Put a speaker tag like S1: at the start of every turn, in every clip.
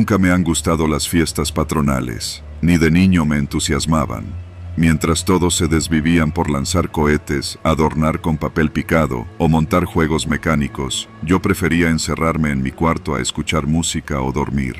S1: Nunca me han gustado las fiestas patronales, ni de niño me entusiasmaban. Mientras todos se desvivían por lanzar cohetes, adornar con papel picado o montar juegos mecánicos, yo prefería encerrarme en mi cuarto a escuchar música o dormir.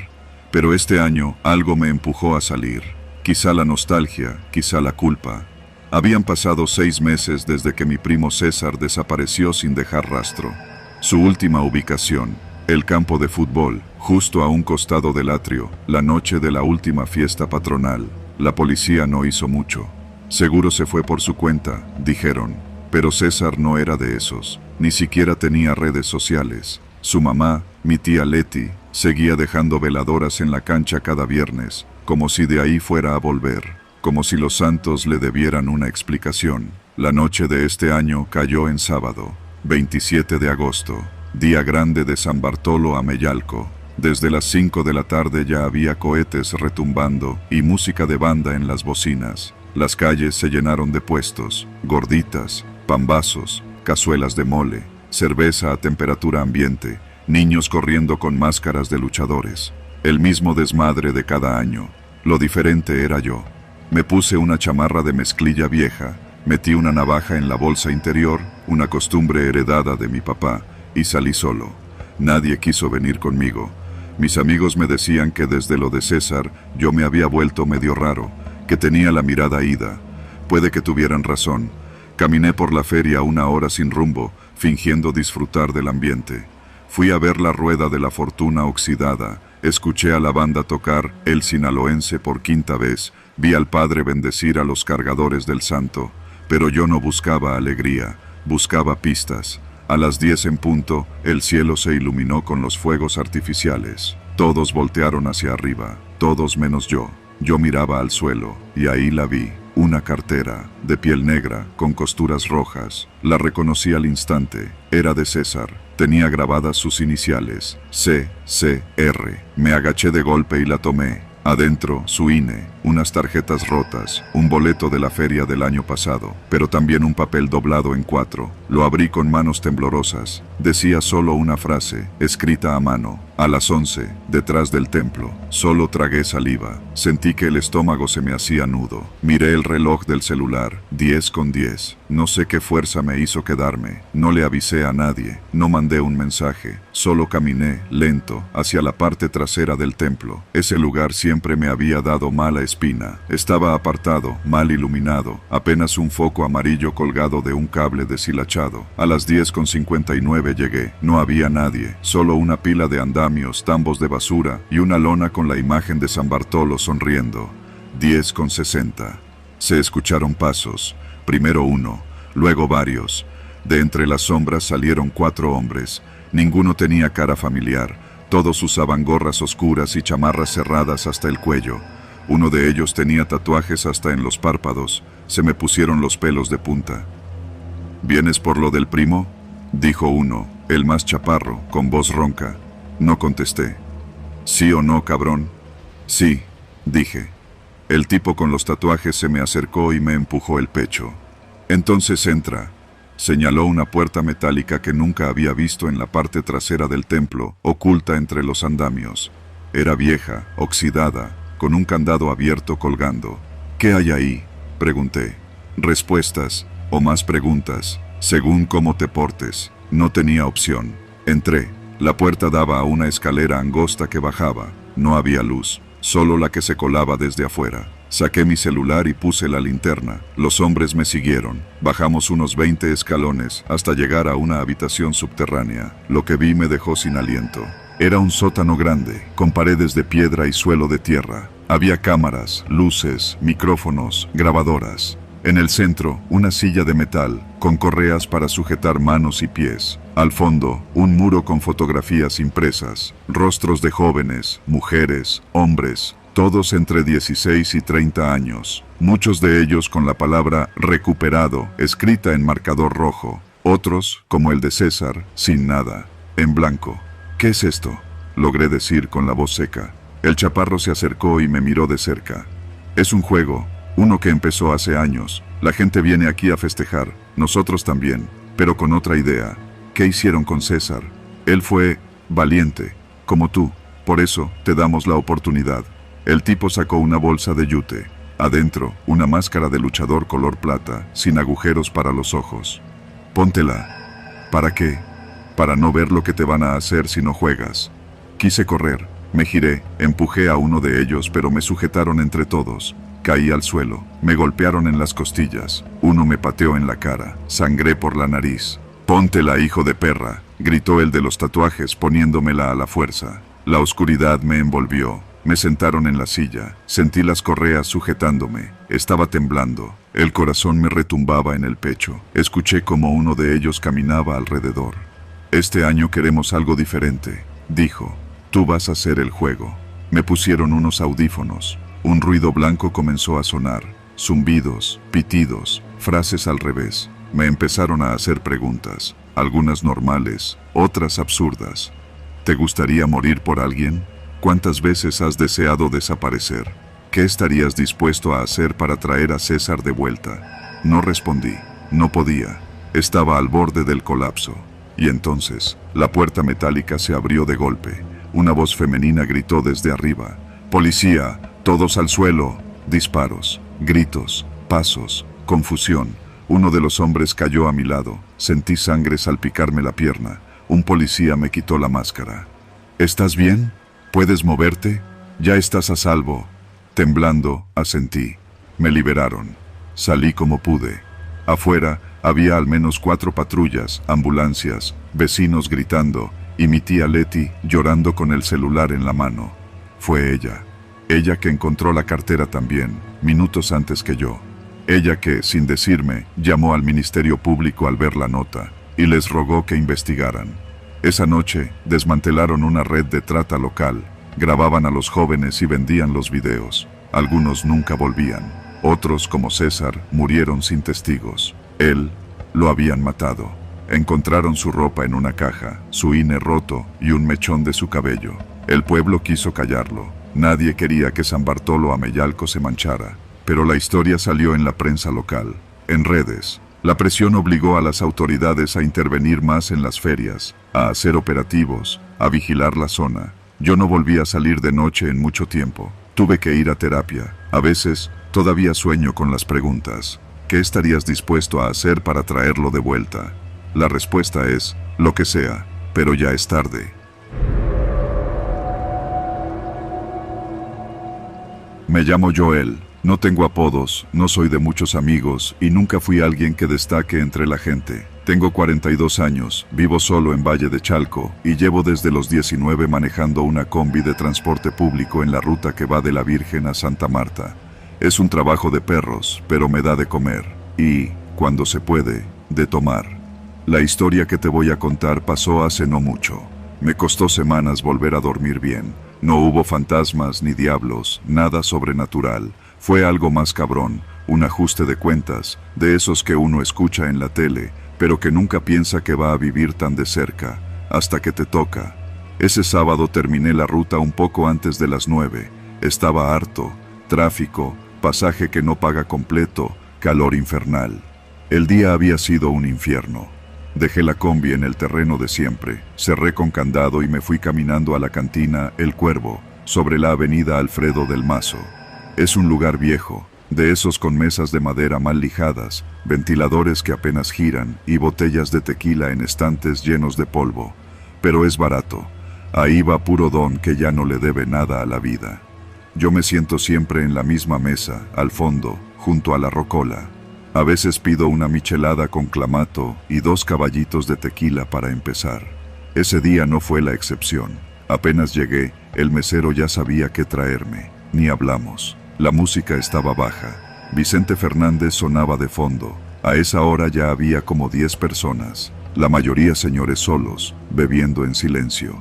S1: Pero este año algo me empujó a salir. Quizá la nostalgia, quizá la culpa. Habían pasado 6 meses desde que mi primo César desapareció sin dejar rastro. Su última ubicación, el campo de fútbol, justo a un costado del atrio, la noche de la última fiesta patronal. La policía no hizo mucho. Seguro se fue por su cuenta, dijeron. Pero César no era de esos. Ni siquiera tenía redes sociales. Su mamá, mi tía Leti, seguía dejando veladoras en la cancha cada viernes, como si de ahí fuera a volver, como si los santos le debieran una explicación. La noche de este año cayó en sábado, 27 de agosto, día grande de San Bartolo Ameyalco. Desde las 5 de la tarde ya había cohetes retumbando y música de banda en las bocinas. Las calles se llenaron de puestos, gorditas, pambazos, cazuelas de mole, cerveza a temperatura ambiente, niños corriendo con máscaras de luchadores. El mismo desmadre de cada año. Lo diferente era yo. Me puse una chamarra de mezclilla vieja, metí una navaja en la bolsa interior, una costumbre heredada de mi papá, y salí solo. Nadie quiso venir conmigo. Mis amigos me decían que desde lo de César yo me había vuelto medio raro, que tenía la mirada ida. Puede que tuvieran razón. Caminé por la feria 1 hora sin rumbo, fingiendo disfrutar del ambiente. Fui a ver la rueda de la fortuna oxidada, escuché a la banda tocar El Sinaloense por 5ª vez, vi al padre bendecir a los cargadores del santo, pero yo no buscaba alegría, buscaba pistas. A las 10 en punto, el cielo se iluminó con los fuegos artificiales. Todos voltearon hacia arriba, todos menos yo. Yo miraba al suelo, y ahí la vi, una cartera, de piel negra, con costuras rojas. La reconocí al instante, era de César. Tenía grabadas sus iniciales, C.C.R. Me agaché de golpe y la tomé. Adentro, su INE, unas tarjetas rotas, un boleto de la feria del año pasado, pero también un papel doblado en 4. Lo abrí con manos temblorosas. Decía solo una frase, escrita a mano. A las 11, detrás del templo. Solo tragué saliva. Sentí que el estómago se me hacía nudo. Miré el reloj del celular, 10:10. No sé qué fuerza me hizo quedarme. No le avisé a nadie. No mandé un mensaje. Solo caminé, lento, hacia la parte trasera del templo. Ese lugar siempre me había dado mala espina. Estaba apartado, mal iluminado, apenas un foco amarillo colgado de un cable deshilachado. A las 10:59 llegué. No había nadie, solo una pila de andamios, tambos de basura y una lona con la imagen de San Bartolo sonriendo. 10:60. Se escucharon pasos, primero uno, luego varios. De entre las sombras salieron 4 hombres. Ninguno tenía cara familiar. Todos usaban gorras oscuras y chamarras cerradas hasta el cuello. Uno de ellos tenía tatuajes hasta en los párpados. Se me pusieron los pelos de punta. ¿Vienes por lo del primo?, dijo uno, el más chaparro, con voz ronca. No contesté. ¿Sí o no, cabrón? Sí, dije. El tipo con los tatuajes se me acercó y me empujó el pecho. Entonces entra. Señaló una puerta metálica que nunca había visto en la parte trasera del templo, oculta entre los andamios. Era vieja, oxidada, con un candado abierto colgando. ¿Qué hay ahí?, pregunté. Respuestas, o más preguntas, según cómo te portes. No tenía opción. Entré. La puerta daba a una escalera angosta que bajaba. No había luz, solo la que se colaba desde afuera. Saqué mi celular y puse la linterna. Los hombres me siguieron. Bajamos unos 20 escalones hasta llegar a una habitación subterránea. Lo que vi me dejó sin aliento. Era un sótano grande, con paredes de piedra y suelo de tierra. Había cámaras, luces, micrófonos, grabadoras. En el centro, una silla de metal, con correas para sujetar manos y pies. Al fondo, un muro con fotografías impresas, rostros de jóvenes, mujeres, hombres, todos entre 16 y 30 años, muchos de ellos con la palabra recuperado escrita en marcador rojo, otros, como el de César, sin nada, en blanco. ¿Qué es esto?, logré decir con la voz seca. El chaparro se acercó y me miró de cerca. Es un juego, uno que empezó hace años. La gente viene aquí a festejar, nosotros también, pero con otra idea. ¿Qué hicieron con César? Él fue valiente, como tú. Por eso, te damos la oportunidad. El tipo sacó una bolsa de yute. Adentro, una máscara de luchador color plata, sin agujeros para los ojos. Póntela. ¿Para qué? Para no ver lo que te van a hacer si no juegas. Quise correr, me giré, empujé a uno de ellos, pero me sujetaron entre todos. Caí al suelo, me golpearon en las costillas, uno me pateó en la cara, sangré por la nariz. Póntela, hijo de perra, gritó el de los tatuajes poniéndomela a la fuerza. La oscuridad me envolvió. Me sentaron en la silla, sentí las correas sujetándome, estaba temblando, el corazón me retumbaba en el pecho, escuché como uno de ellos caminaba alrededor. Este año queremos algo diferente, dijo, tú vas a hacer el juego. Me pusieron unos audífonos, un ruido blanco comenzó a sonar, zumbidos, pitidos, frases al revés. Me empezaron a hacer preguntas, algunas normales, otras absurdas. ¿Te gustaría morir por alguien? ¿Cuántas veces has deseado desaparecer? ¿Qué estarías dispuesto a hacer para traer a César de vuelta? No respondí, no podía, estaba al borde del colapso. Y entonces, la puerta metálica se abrió de golpe. Una voz femenina gritó desde arriba, «¡Policía! ¡Todos al suelo!». Disparos, gritos, pasos, confusión. Uno de los hombres cayó a mi lado, sentí sangre salpicarme la pierna. Un policía me quitó la máscara. «¿Estás bien? ¿Puedes moverte? Ya estás a salvo». Temblando, asentí. Me liberaron. Salí como pude. Afuera, había al menos 4 patrullas, ambulancias, vecinos gritando, y mi tía Leti llorando con el celular en la mano. Fue ella. Ella que encontró la cartera también, minutos antes que yo. Ella que, sin decirme, llamó al Ministerio Público al ver la nota, y les rogó que investigaran. Esa noche, desmantelaron una red de trata local, grababan a los jóvenes y vendían los videos. Algunos nunca volvían. Otros, como César, murieron sin testigos. Él, lo habían matado. Encontraron su ropa en una caja, su INE roto y un mechón de su cabello. El pueblo quiso callarlo. Nadie quería que San Bartolo Ameyalco se manchara. Pero la historia salió en la prensa local, en redes. La presión obligó a las autoridades a intervenir más en las ferias, a hacer operativos, a vigilar la zona. Yo no volví a salir de noche en mucho tiempo. Tuve que ir a terapia. A veces, todavía sueño con las preguntas. ¿Qué estarías dispuesto a hacer para traerlo de vuelta? La respuesta es, lo que sea, pero ya es tarde. Me llamo Joel. No tengo apodos, no soy de muchos amigos y nunca fui alguien que destaque entre la gente. Tengo 42 años, vivo solo en Valle de Chalco y llevo desde los 19 manejando una combi de transporte público en la ruta que va de la Virgen a Santa Marta. Es un trabajo de perros, pero me da de comer y, cuando se puede, de tomar. La historia que te voy a contar pasó hace no mucho. Me costó semanas volver a dormir bien. No hubo fantasmas ni diablos, nada sobrenatural. Fue algo más cabrón, un ajuste de cuentas, de esos que uno escucha en la tele, pero que nunca piensa que va a vivir tan de cerca, hasta que te toca. Ese sábado terminé la ruta un poco antes de las 9. Estaba harto, tráfico, pasaje que no paga completo, calor infernal. El día había sido un infierno. Dejé la combi en el terreno de siempre, cerré con candado y me fui caminando a la cantina El Cuervo, sobre la avenida Alfredo del Mazo. Es un lugar viejo, de esos con mesas de madera mal lijadas, ventiladores que apenas giran y botellas de tequila en estantes llenos de polvo. Pero es barato. Ahí va puro don que ya no le debe nada a la vida. Yo me siento siempre en la misma mesa, al fondo, junto a la rocola. A veces pido una michelada con clamato y 2 caballitos de tequila para empezar. Ese día no fue la excepción. Apenas llegué, el mesero ya sabía qué traerme. Ni hablamos. La música estaba baja. Vicente Fernández sonaba de fondo. A esa hora ya había como 10 personas, la mayoría señores solos, bebiendo en silencio.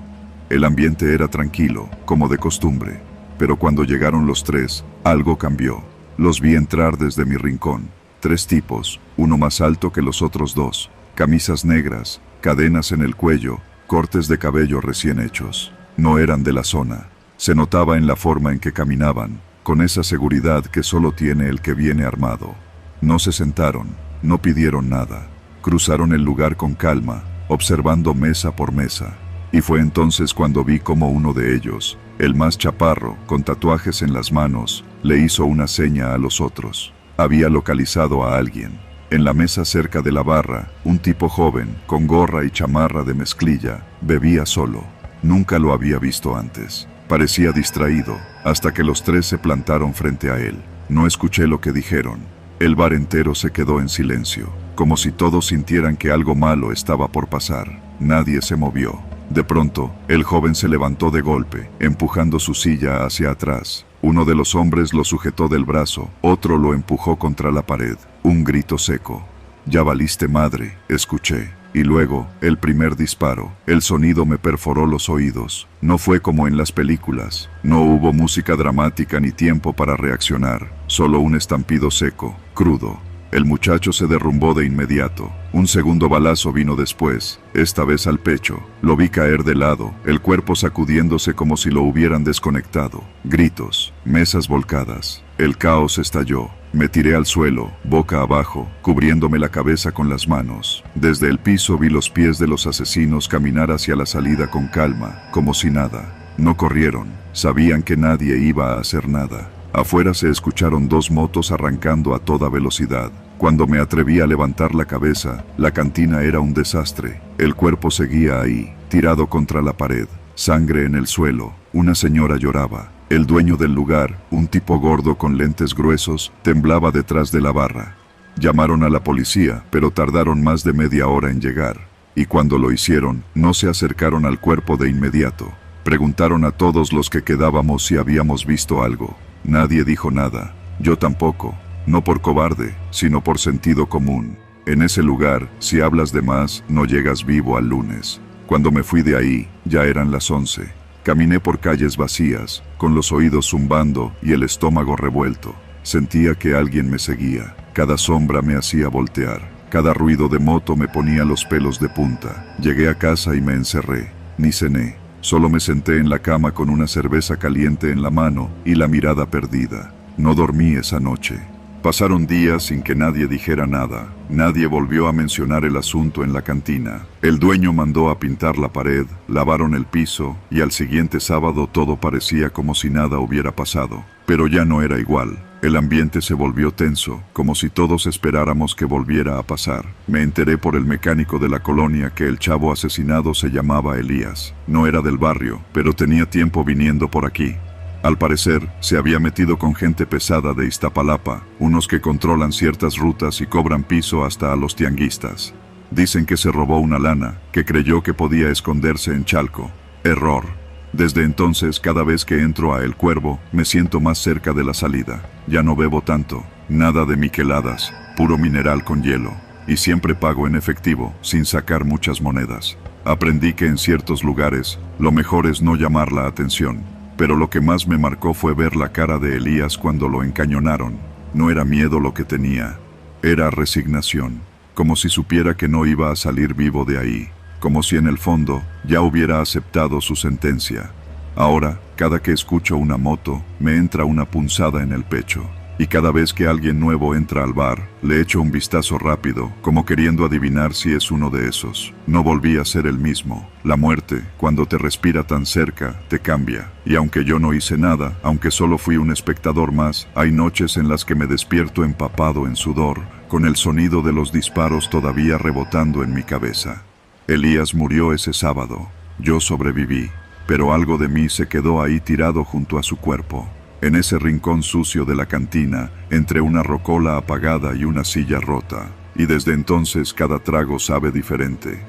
S1: El ambiente era tranquilo, como de costumbre. Pero cuando llegaron los 3, algo cambió. Los vi entrar desde mi rincón. 3 tipos, uno más alto que los otros 2, camisas negras, cadenas en el cuello, cortes de cabello recién hechos. No eran de la zona. Se notaba en la forma en que caminaban, con esa seguridad que solo tiene el que viene armado. No se sentaron, no pidieron nada. Cruzaron el lugar con calma, observando mesa por mesa. Y fue entonces cuando vi como uno de ellos, el más chaparro, con tatuajes en las manos, le hizo una seña a los otros. Había localizado a alguien. En la mesa cerca de la barra, un tipo joven, con gorra y chamarra de mezclilla, bebía solo. Nunca lo había visto antes. Parecía distraído, hasta que los tres se plantaron frente a él. No escuché lo que dijeron. El bar entero se quedó en silencio, como si todos sintieran que algo malo estaba por pasar. Nadie se movió. De pronto, el joven se levantó de golpe, empujando su silla hacia atrás. Uno de los hombres lo sujetó del brazo, otro lo empujó contra la pared. Un grito seco. «Ya valiste madre», escuché. Y luego, el primer disparo. El sonido me perforó los oídos. No fue como en las películas. No hubo música dramática ni tiempo para reaccionar. Solo un estampido seco, crudo. El muchacho se derrumbó de inmediato. Un segundo balazo vino después, esta vez al pecho. Lo vi caer de lado, el cuerpo sacudiéndose como si lo hubieran desconectado. Gritos, mesas volcadas. El caos estalló. Me tiré al suelo, boca abajo, cubriéndome la cabeza con las manos. Desde el piso vi los pies de los asesinos caminar hacia la salida con calma, como si nada. No corrieron, sabían que nadie iba a hacer nada. Afuera se escucharon dos motos arrancando a toda velocidad. Cuando me atreví a levantar la cabeza, la cantina era un desastre. El cuerpo seguía ahí, tirado contra la pared, sangre en el suelo. Una señora lloraba. El dueño del lugar, un tipo gordo con lentes gruesos, temblaba detrás de la barra. Llamaron a la policía, pero tardaron más de media hora en llegar. Y cuando lo hicieron, no se acercaron al cuerpo de inmediato. Preguntaron a todos los que quedábamos si habíamos visto algo. Nadie dijo nada. Yo tampoco. No por cobarde, sino por sentido común. En ese lugar, si hablas de más, no llegas vivo al lunes. Cuando me fui de ahí, ya eran las 11. Caminé por calles vacías, con los oídos zumbando y el estómago revuelto. Sentía que alguien me seguía. Cada sombra me hacía voltear. Cada ruido de moto me ponía los pelos de punta. Llegué a casa y me encerré. Ni cené. Solo me senté en la cama con una cerveza caliente en la mano y la mirada perdida. No dormí esa noche. Pasaron días sin que nadie dijera nada. Nadie volvió a mencionar el asunto en la cantina. El dueño mandó a pintar la pared, lavaron el piso y al siguiente sábado todo parecía como si nada hubiera pasado. Pero ya no era igual. El ambiente se volvió tenso, como si todos esperáramos que volviera a pasar. Me enteré por el mecánico de la colonia que el chavo asesinado se llamaba Elías. No era del barrio, pero tenía tiempo viniendo por aquí. Al parecer, se había metido con gente pesada de Iztapalapa, unos que controlan ciertas rutas y cobran piso hasta a los tianguistas. Dicen que se robó una lana, que creyó que podía esconderse en Chalco. Error. Desde entonces, cada vez que entro a El Cuervo, me siento más cerca de la salida. Ya no bebo tanto, nada de micheladas, puro mineral con hielo. Y siempre pago en efectivo, sin sacar muchas monedas. Aprendí que en ciertos lugares, lo mejor es no llamar la atención. Pero lo que más me marcó fue ver la cara de Elías cuando lo encañonaron. No era miedo lo que tenía, era resignación, como si supiera que no iba a salir vivo de ahí, como si en el fondo ya hubiera aceptado su sentencia. Ahora, cada que escucho una moto, me entra una punzada en el pecho. Y cada vez que alguien nuevo entra al bar, le echo un vistazo rápido, como queriendo adivinar si es uno de esos. No volví a ser el mismo. La muerte, cuando te respira tan cerca, te cambia. Y aunque yo no hice nada, aunque solo fui un espectador más, hay noches en las que me despierto empapado en sudor, con el sonido de los disparos todavía rebotando en mi cabeza. Elías murió ese sábado. Yo sobreviví, pero algo de mí se quedó ahí tirado junto a su cuerpo. En ese rincón sucio de la cantina, entre una rocola apagada y una silla rota. Y desde entonces cada trago sabe diferente.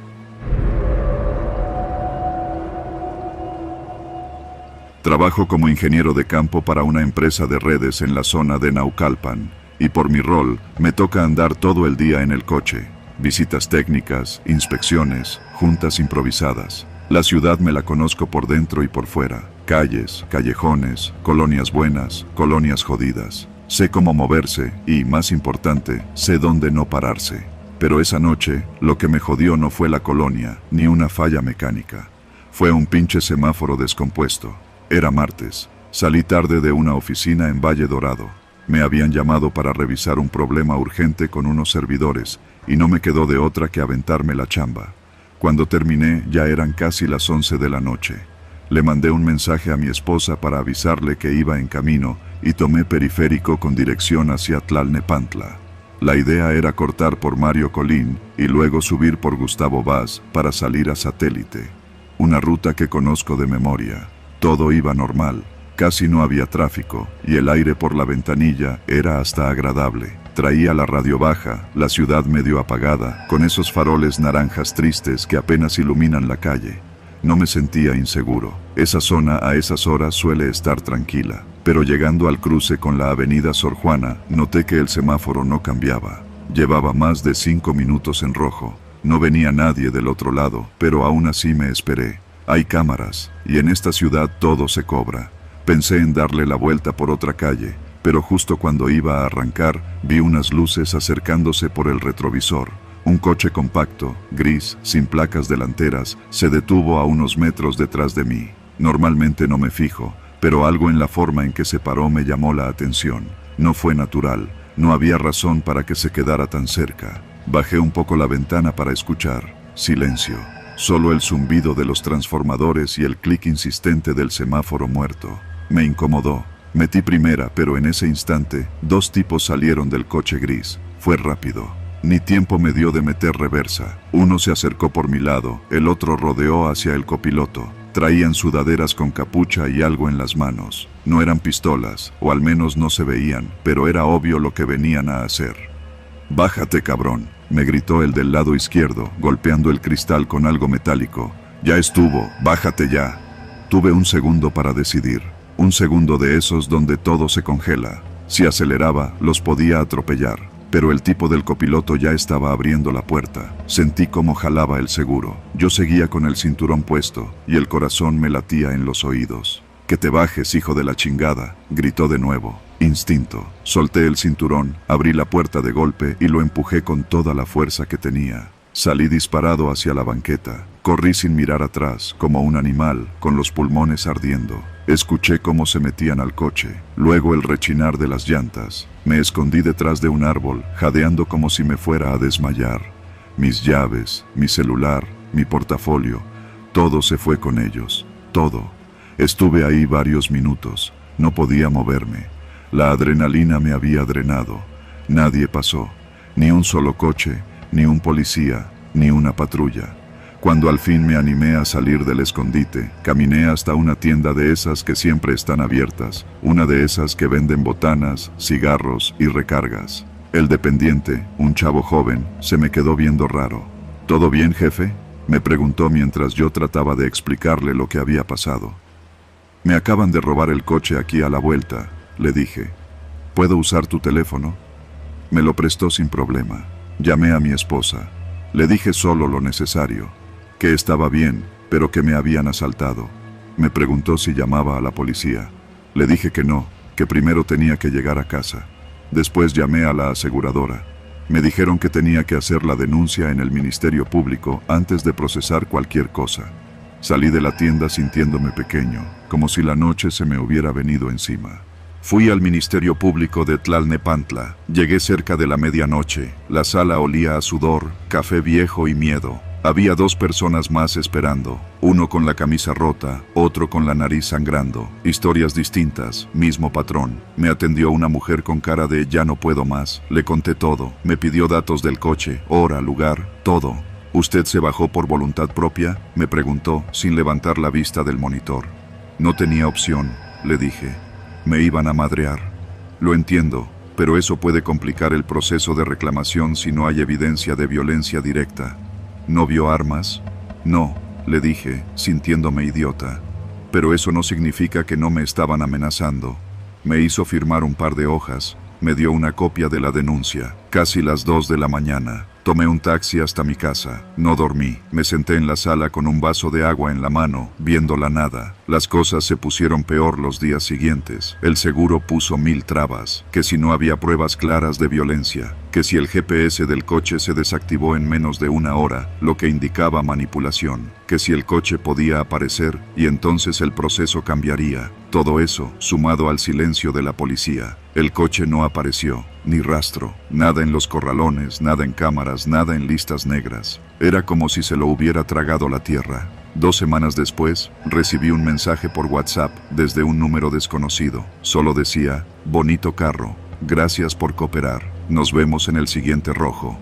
S1: Trabajo como ingeniero de campo para una empresa de redes en la zona de Naucalpan. Y por mi rol, me toca andar todo el día en el coche. Visitas técnicas, inspecciones, juntas improvisadas. La ciudad me la conozco por dentro y por fuera. Calles, callejones, colonias buenas, colonias jodidas. Sé cómo moverse y, más importante, sé dónde no pararse. Pero esa noche, lo que me jodió no fue la colonia, ni una falla mecánica. Fue un pinche semáforo descompuesto. Era martes. Salí tarde de una oficina en Valle Dorado. Me habían llamado para revisar un problema urgente con unos servidores y no me quedó de otra que aventarme la chamba. Cuando terminé, ya eran casi las 11 de la noche. Le mandé un mensaje a mi esposa para avisarle que iba en camino y tomé periférico con dirección hacia Tlalnepantla. La idea era cortar por Mario Colín y luego subir por Gustavo Vaz para salir a Satélite. Una ruta que conozco de memoria. Todo iba normal, casi no había tráfico y el aire por la ventanilla era hasta agradable. Traía la radio baja, la ciudad medio apagada, con esos faroles naranjas tristes que apenas iluminan la calle. No me sentía inseguro. Esa zona a esas horas suele estar tranquila. Pero llegando al cruce con la avenida Sor Juana, noté que el semáforo no cambiaba. Llevaba más de 5 minutos en rojo. No venía nadie del otro lado, pero aún así me esperé. Hay cámaras, y en esta ciudad todo se cobra. Pensé en darle la vuelta por otra calle, pero justo cuando iba a arrancar, vi unas luces acercándose por el retrovisor. Un coche compacto, gris, sin placas delanteras, se detuvo a unos metros detrás de mí. Normalmente no me fijo, pero algo en la forma en que se paró me llamó la atención. No fue natural, no había razón para que se quedara tan cerca. Bajé un poco la ventana para escuchar. Silencio. Solo el zumbido de los transformadores y el clic insistente del semáforo muerto. Me incomodó. Metí primera, pero en ese instante, 2 tipos salieron del coche gris. Fue rápido. Ni tiempo me dio de meter reversa. Uno se acercó por mi lado, el otro rodeó hacia el copiloto. Traían sudaderas con capucha y algo en las manos. No eran pistolas, o al menos no se veían, pero era obvio lo que venían a hacer. «Bájate, cabrón», me gritó el del lado izquierdo, golpeando el cristal con algo metálico. «Ya estuvo, bájate ya». Tuve un segundo para decidir. Un segundo de esos donde todo se congela. Si aceleraba, los podía atropellar. Pero el tipo del copiloto ya estaba abriendo la puerta. Sentí cómo jalaba el seguro. Yo seguía con el cinturón puesto, y el corazón me latía en los oídos. «Que te bajes, hijo de la chingada», gritó de nuevo. Instinto. Solté el cinturón, abrí la puerta de golpe y lo empujé con toda la fuerza que tenía. Salí disparado hacia la banqueta. Corrí sin mirar atrás, como un animal, con los pulmones ardiendo. Escuché cómo se metían al coche, luego el rechinar de las llantas. Me escondí detrás de un árbol, jadeando como si me fuera a desmayar. Mis llaves, mi celular, mi portafolio, todo se fue con ellos, todo. Estuve ahí varios minutos, no podía moverme. La adrenalina me había drenado. Nadie pasó, ni un solo coche, ni un policía, ni una patrulla. Cuando al fin me animé a salir del escondite, caminé hasta una tienda de esas que siempre están abiertas, una de esas que venden botanas, cigarros y recargas. El dependiente, un chavo joven, se me quedó viendo raro. «¿Todo bien, jefe?», me preguntó mientras yo trataba de explicarle lo que había pasado. «Me acaban de robar el coche aquí a la vuelta», le dije. «¿Puedo usar tu teléfono?». Me lo prestó sin problema. Llamé a mi esposa. Le dije solo lo necesario. Que estaba bien, pero que me habían asaltado. Me preguntó si llamaba a la policía. Le dije que no, que primero tenía que llegar a casa. Después llamé a la aseguradora. Me dijeron que tenía que hacer la denuncia en el Ministerio Público antes de procesar cualquier cosa. Salí de la tienda sintiéndome pequeño, como si la noche se me hubiera venido encima. Fui al Ministerio Público de Tlalnepantla. Llegué cerca de la medianoche. La sala olía a sudor, café viejo y miedo. Había 2 personas más esperando, uno con la camisa rota, otro con la nariz sangrando. Historias distintas, mismo patrón. Me atendió una mujer con cara de «ya no puedo más». Le conté todo, me pidió datos del coche, hora, lugar, todo. «¿Usted se bajó por voluntad propia?», me preguntó, sin levantar la vista del monitor. No tenía opción, le dije. Me iban a madrear. Lo entiendo, pero eso puede complicar el proceso de reclamación si no hay evidencia de violencia directa. ¿No vio armas? No, le dije, sintiéndome idiota. Pero eso no significa que no me estaban amenazando. Me hizo firmar un par de hojas, me dio una copia de la denuncia. Casi las 2 de la mañana. Tomé un taxi hasta mi casa. No dormí. Me senté en la sala con un vaso de agua en la mano, viendo la nada. Las cosas se pusieron peor los días siguientes. El seguro puso 1000 trabas, que si no había pruebas claras de violencia. que si el GPS del coche se desactivó en menos de una hora, lo que indicaba manipulación, que si el coche podía aparecer y entonces el proceso cambiaría. Todo eso, sumado al silencio de la policía. El coche no apareció, ni rastro, nada en los corralones, nada en cámaras, nada en listas negras. Era como si se lo hubiera tragado la tierra. 2 semanas después, recibí un mensaje por WhatsApp desde un número desconocido. Solo decía, bonito carro, gracias por cooperar, nos vemos en el siguiente rojo.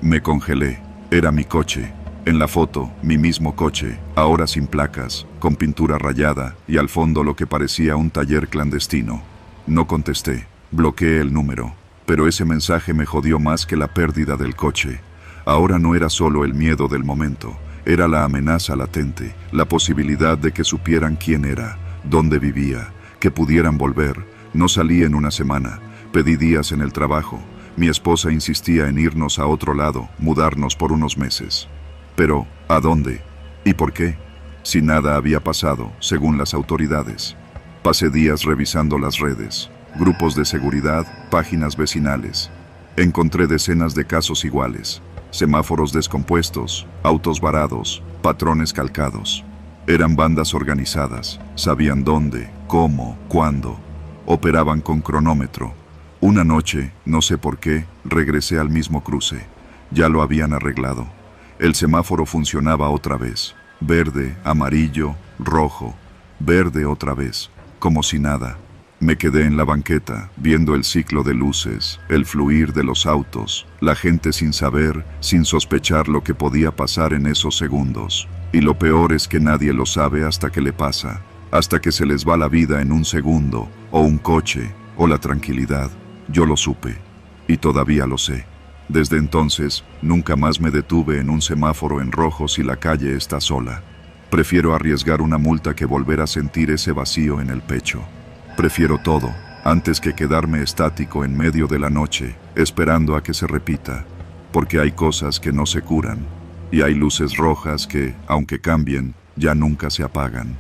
S1: Me congelé, era mi coche. En la foto, mi mismo coche, ahora sin placas, con pintura rayada y al fondo lo que parecía un taller clandestino. No contesté, bloqueé el número, pero ese mensaje me jodió más que la pérdida del coche. Ahora no era solo el miedo del momento, era la amenaza latente, la posibilidad de que supieran quién era, dónde vivía, que pudieran volver. No salí en una semana, pedí días en el trabajo. Mi esposa insistía en irnos a otro lado, mudarnos por unos meses. Pero, ¿a dónde? ¿Y por qué? Si nada había pasado, según las autoridades. Pasé días revisando las redes, grupos de seguridad, páginas vecinales. Encontré decenas de casos iguales. Semáforos descompuestos, autos varados, patrones calcados. Eran bandas organizadas, sabían dónde, cómo, cuándo. Operaban con cronómetro. Una noche, no sé por qué, regresé al mismo cruce. Ya lo habían arreglado. El semáforo funcionaba otra vez. Verde, amarillo, rojo. Verde otra vez, como si nada. Me quedé en la banqueta, viendo el ciclo de luces, el fluir de los autos, la gente sin saber, sin sospechar lo que podía pasar en esos segundos. Y lo peor es que nadie lo sabe hasta que le pasa, hasta que se les va la vida en un segundo, o un coche, o la tranquilidad. Yo lo supe, y todavía lo sé. Desde entonces, nunca más me detuve en un semáforo en rojo si la calle está sola. Prefiero arriesgar una multa que volver a sentir ese vacío en el pecho. Prefiero todo, antes que quedarme estático en medio de la noche, esperando a que se repita, porque hay cosas que no se curan, y hay luces rojas que, aunque cambien, ya nunca se apagan.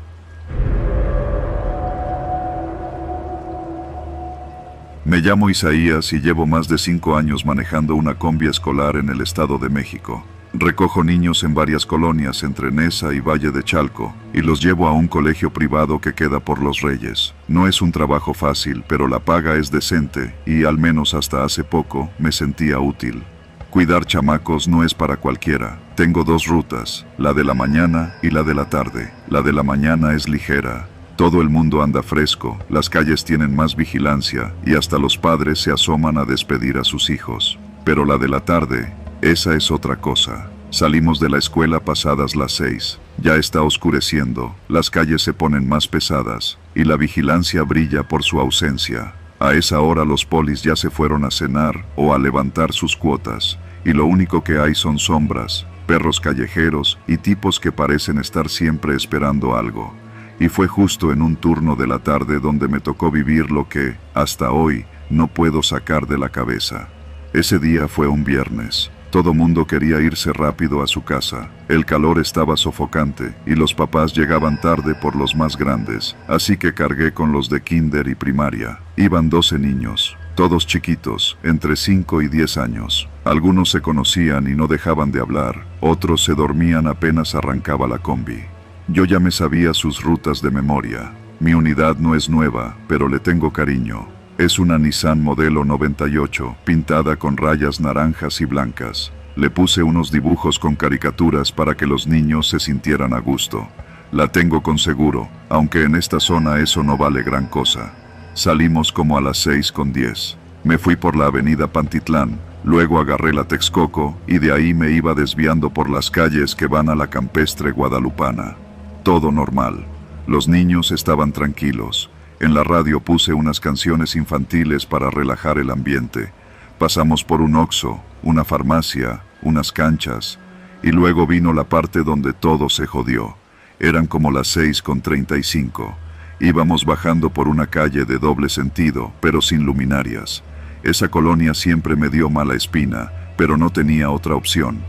S1: Me llamo Isaías y llevo más de 5 años manejando una combi escolar en el Estado de México. Recojo niños en varias colonias entre Nesa y Valle de Chalco y los llevo a un colegio privado que queda por Los Reyes. No es un trabajo fácil, pero la paga es decente y, al menos hasta hace poco, me sentía útil. Cuidar chamacos no es para cualquiera. Tengo 2 rutas, la de la mañana y la de la tarde. La de la mañana es ligera. Todo el mundo anda fresco, las calles tienen más vigilancia y hasta los padres se asoman a despedir a sus hijos. Pero la de la tarde, esa es otra cosa. Salimos de la escuela pasadas las 6. Ya está oscureciendo, las calles se ponen más pesadas y la vigilancia brilla por su ausencia. A esa hora los polis ya se fueron a cenar o a levantar sus cuotas y lo único que hay son sombras, perros callejeros y tipos que parecen estar siempre esperando algo. Y fue justo en un turno de la tarde donde me tocó vivir lo que, hasta hoy, no puedo sacar de la cabeza. Ese día fue un viernes. Todo mundo quería irse rápido a su casa. El calor estaba sofocante y los papás llegaban tarde por los más grandes, así que cargué con los de kinder y primaria. Iban 12 niños, todos chiquitos, entre 5 y 10 años. Algunos se conocían y no dejaban de hablar, otros se dormían apenas arrancaba la combi. Yo ya me sabía sus rutas de memoria. Mi unidad no es nueva, pero le tengo cariño. Es una Nissan modelo 98, pintada con rayas naranjas y blancas. Le puse unos dibujos con caricaturas para que los niños se sintieran a gusto. La tengo con seguro, aunque en esta zona eso no vale gran cosa. Salimos como a las 6:10. Me fui por la avenida Pantitlán, luego agarré la Texcoco y de ahí me iba desviando por las calles que van a la campestre guadalupana. Todo normal. Los niños estaban tranquilos. En la radio puse unas canciones infantiles para relajar el ambiente. Pasamos por un Oxxo, una farmacia, unas canchas, y luego vino la parte donde todo se jodió. Eran como las 6:35. Íbamos bajando por una calle de doble sentido, pero sin luminarias. Esa colonia siempre me dio mala espina, pero no tenía otra opción.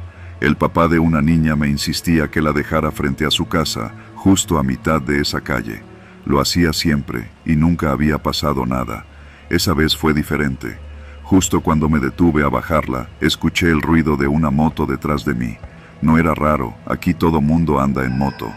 S1: El papá de una niña me insistía que la dejara frente a su casa, justo a mitad de esa calle. Lo hacía siempre y nunca había pasado nada. Esa vez fue diferente. Justo cuando me detuve a bajarla, escuché el ruido de una moto detrás de mí. No era raro, aquí todo mundo anda en moto.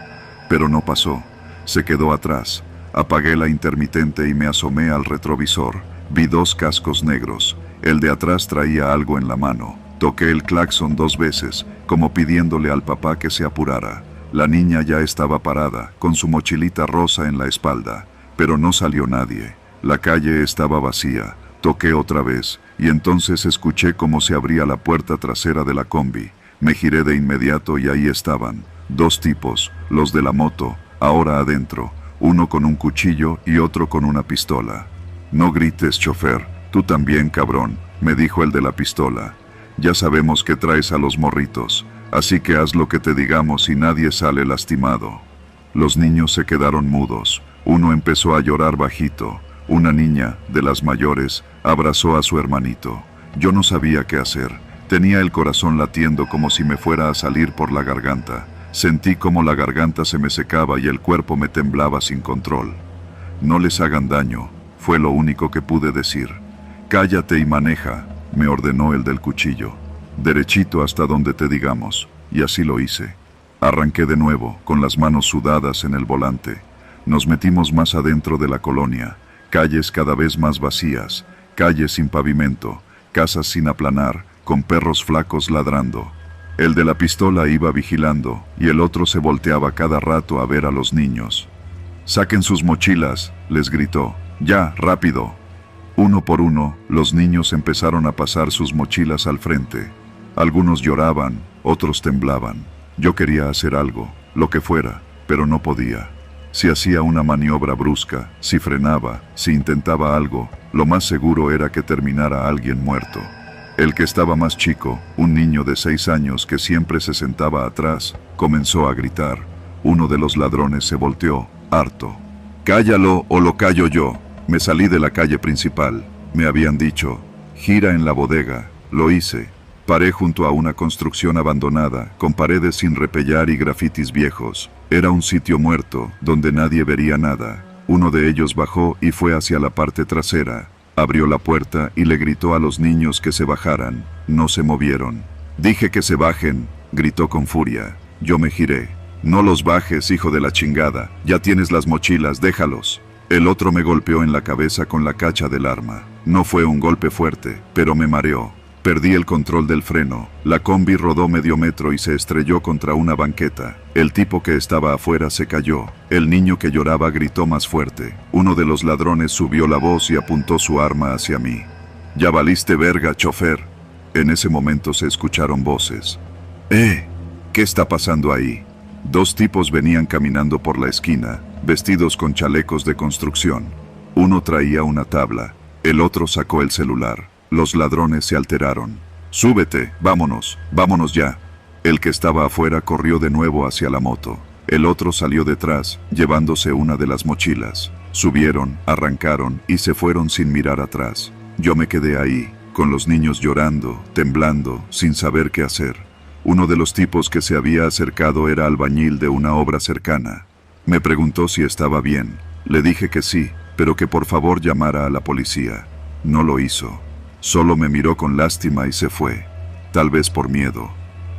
S1: Pero no pasó. Se quedó atrás. Apagué la intermitente y me asomé al retrovisor. Vi 2 cascos negros. El de atrás traía algo en la mano. Toqué el claxon 2 veces, como pidiéndole al papá que se apurara. La niña ya estaba parada, con su mochilita rosa en la espalda. Pero no salió nadie. La calle estaba vacía. Toqué otra vez, y entonces escuché cómo se abría la puerta trasera de la combi. Me giré de inmediato y ahí estaban. 2 tipos, los de la moto, ahora adentro. Uno con un cuchillo y otro con una pistola. «No grites, chofer, tú también, cabrón», me dijo el de la pistola. «Ya sabemos que traes a los morritos, así que haz lo que te digamos y nadie sale lastimado». Los niños se quedaron mudos. Uno empezó a llorar bajito. Una niña, de las mayores, abrazó a su hermanito. Yo no sabía qué hacer. Tenía el corazón latiendo como si me fuera a salir por la garganta. Sentí como la garganta se me secaba y el cuerpo me temblaba sin control. «No les hagan daño», fue lo único que pude decir. «Cállate y maneja», me ordenó el del cuchillo. «Derechito hasta donde te digamos», y así lo hice. Arranqué de nuevo, con las manos sudadas en el volante. Nos metimos más adentro de la colonia. Calles cada vez más vacías, calles sin pavimento, casas sin aplanar, con perros flacos ladrando. El de la pistola iba vigilando, y el otro se volteaba cada rato a ver a los niños. «Saquen sus mochilas», les gritó. «Ya, rápido». Uno por uno, los niños empezaron a pasar sus mochilas al frente. Algunos lloraban, otros temblaban. Yo quería hacer algo, lo que fuera, pero no podía. Si hacía una maniobra brusca, si frenaba, si intentaba algo, lo más seguro era que terminara alguien muerto. El que estaba más chico, un niño de 6 años que siempre se sentaba atrás, comenzó a gritar. Uno de los ladrones se volteó, harto. «Cállalo o lo callo yo». Me salí de la calle principal. Me habían dicho, «Gira en la bodega». Lo hice. Paré junto a una construcción abandonada, con paredes sin repellar y grafitis viejos. Era un sitio muerto, donde nadie vería nada. Uno de ellos bajó y fue hacia la parte trasera. Abrió la puerta y le gritó a los niños que se bajaran. No se movieron. «Dije que se bajen», gritó con furia. Yo me giré. «No los bajes, hijo de la chingada. Ya tienes las mochilas, déjalos». El otro me golpeó en la cabeza con la cacha del arma. No fue un golpe fuerte, pero me mareó. Perdí el control del freno. La combi rodó medio metro y se estrelló contra una banqueta. El tipo que estaba afuera se cayó. El niño que lloraba gritó más fuerte. Uno de los ladrones subió la voz y apuntó su arma hacia mí. «Ya valiste verga, chofer». En ese momento se escucharon voces. ¿Qué está pasando ahí?» 2 tipos venían caminando por la esquina, vestidos con chalecos de construcción. Uno traía una tabla, el otro sacó el celular. Los ladrones se alteraron. «Súbete, vámonos, vámonos ya». El que estaba afuera corrió de nuevo hacia la moto. El otro salió detrás, llevándose una de las mochilas. Subieron, arrancaron y se fueron sin mirar atrás. Yo me quedé ahí, con los niños llorando, temblando, sin saber qué hacer. Uno de los tipos que se había acercado era albañil de una obra cercana. Me preguntó si estaba bien. Le dije que sí, pero que por favor llamara a la policía. No lo hizo. Solo me miró con lástima y se fue. Tal vez por miedo.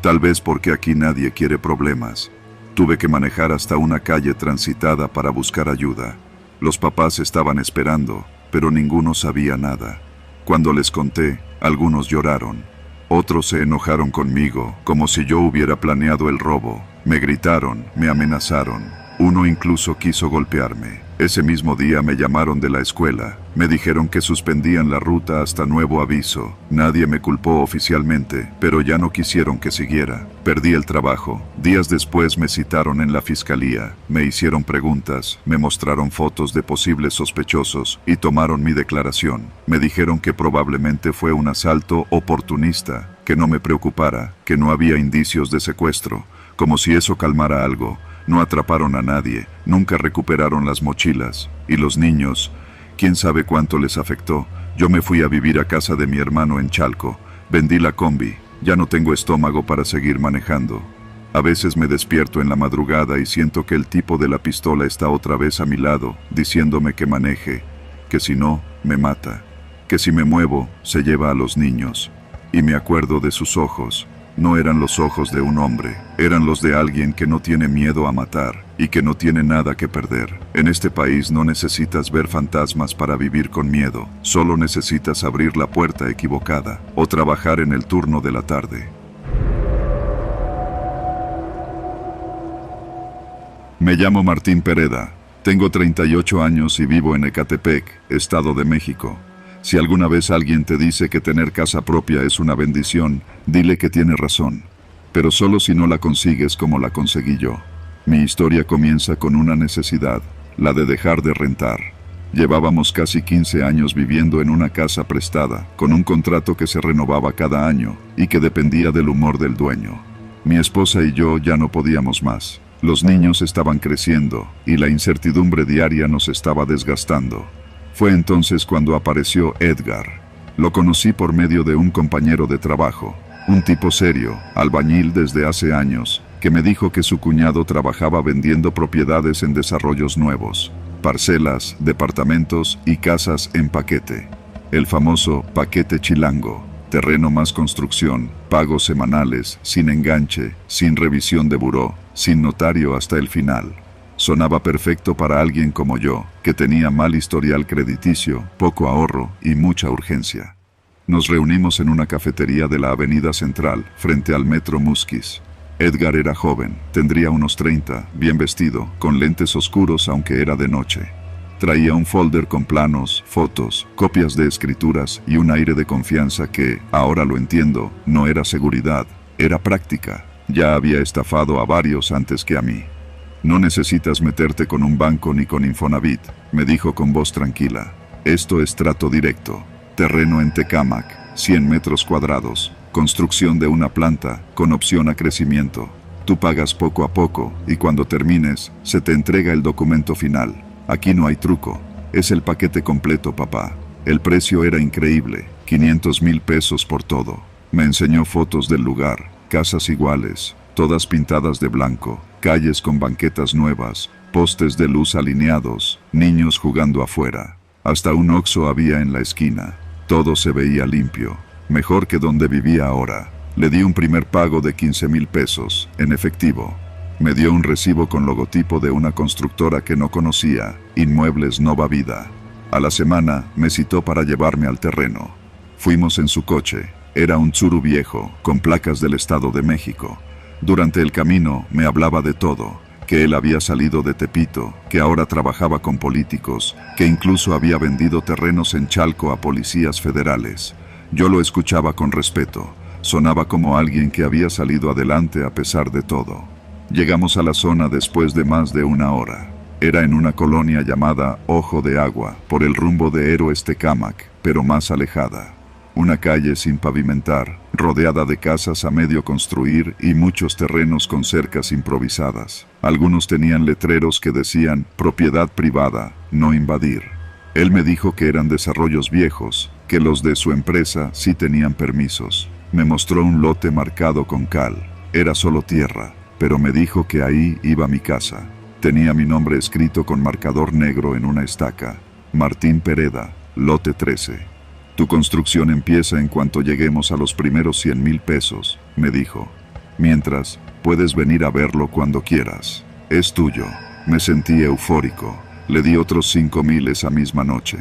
S1: Tal vez porque aquí nadie quiere problemas. Tuve que manejar hasta una calle transitada para buscar ayuda. Los papás estaban esperando, pero ninguno sabía nada. Cuando les conté, algunos lloraron. Otros se enojaron conmigo, como si yo hubiera planeado el robo. Me gritaron, me amenazaron. Uno incluso quiso golpearme. Ese mismo día me llamaron de la escuela. Me dijeron que suspendían la ruta hasta nuevo aviso. Nadie me culpó oficialmente, pero ya no quisieron que siguiera. Perdí el trabajo. Días después me citaron en la fiscalía. Me hicieron preguntas, me mostraron fotos de posibles sospechosos y tomaron mi declaración. Me dijeron que probablemente fue un asalto oportunista, que no me preocupara, que no había indicios de secuestro, como si eso calmara algo. No atraparon a nadie, nunca recuperaron las mochilas. Y los niños, quién sabe cuánto les afectó. Yo me fui a vivir a casa de mi hermano en Chalco. Vendí la combi, ya no tengo estómago para seguir manejando. A veces me despierto en la madrugada y siento que el tipo de la pistola está otra vez a mi lado, diciéndome que maneje, que si no, me mata. que si me muevo, se lleva a los niños. Y me acuerdo de sus ojos. No eran los ojos de un hombre, eran los de alguien que no tiene miedo a matar y que no tiene nada que perder. En este país no necesitas ver fantasmas para vivir con miedo, solo necesitas abrir la puerta equivocada o trabajar en el turno de la tarde. Me llamo Martín Pereda, tengo 38 años y vivo en Ecatepec, Estado de México. Si alguna vez alguien te dice que tener casa propia es una bendición, dile que tiene razón. Pero solo si no la consigues como la conseguí yo. Mi historia comienza con una necesidad, la de dejar de rentar. Llevábamos casi 15 años viviendo en una casa prestada, con un contrato que se renovaba cada año y que dependía del humor del dueño. Mi esposa y yo ya no podíamos más. Los niños estaban creciendo y la incertidumbre diaria nos estaba desgastando. Fue entonces cuando apareció Edgar. Lo conocí por medio de un compañero de trabajo, un tipo serio, albañil desde hace años, que me dijo que su cuñado trabajaba vendiendo propiedades en desarrollos nuevos, parcelas, departamentos y casas en paquete. El famoso paquete chilango, terreno más construcción, pagos semanales, sin enganche, sin revisión de buró, sin notario hasta el final. Sonaba perfecto para alguien como yo, que tenía mal historial crediticio, poco ahorro y mucha urgencia. Nos reunimos en una cafetería de la Avenida Central, frente al Metro Musquis. Edgar era joven, tendría unos 30, bien vestido, con lentes oscuros aunque era de noche. Traía un folder con planos, fotos, copias de escrituras y un aire de confianza que, ahora lo entiendo, no era seguridad, era práctica. Ya había estafado a varios antes que a mí. No necesitas meterte con un banco ni con Infonavit, me dijo con voz tranquila. Esto es trato directo. Terreno en Tecámac, 100 metros cuadrados, construcción de una planta, con opción a crecimiento. Tú pagas poco a poco, y cuando termines, se te entrega el documento final. Aquí no hay truco. Es el paquete completo, papá. El precio era increíble, 500,000 pesos por todo. Me enseñó fotos del lugar, casas iguales, todas pintadas de blanco, calles con banquetas nuevas, postes de luz alineados, niños jugando afuera. Hasta un Oxxo había en la esquina. Todo se veía limpio, mejor que donde vivía ahora. Le di un primer pago de 15,000 pesos, en efectivo. Me dio un recibo con logotipo de una constructora que no conocía, Inmuebles Nova Vida. A la semana me citó para llevarme al terreno. Fuimos en su coche. Era un Tsuru viejo, con placas del Estado de México. Durante el camino me hablaba de todo, que él había salido de Tepito, que ahora trabajaba con políticos, que incluso había vendido terrenos en Chalco a policías federales. Yo lo escuchaba con respeto, sonaba como alguien que había salido adelante a pesar de todo. Llegamos a la zona después de más de una hora. Era en una colonia llamada Ojo de Agua, por el rumbo de Héroes Tecámac, pero más alejada. Una calle sin pavimentar, rodeada de casas a medio construir y muchos terrenos con cercas improvisadas. Algunos tenían letreros que decían propiedad privada, no invadir. Él me dijo que eran desarrollos viejos, que los de su empresa sí tenían permisos. Me mostró un lote marcado con cal. Era solo tierra, pero me dijo que ahí iba mi casa. Tenía mi nombre escrito con marcador negro en una estaca. Martín Pereda, lote 13. Tu construcción empieza en cuanto lleguemos a los primeros 100,000 pesos, me dijo. Mientras, puedes venir a verlo cuando quieras. Es tuyo. Me sentí eufórico. Le di otros 5,000 esa misma noche.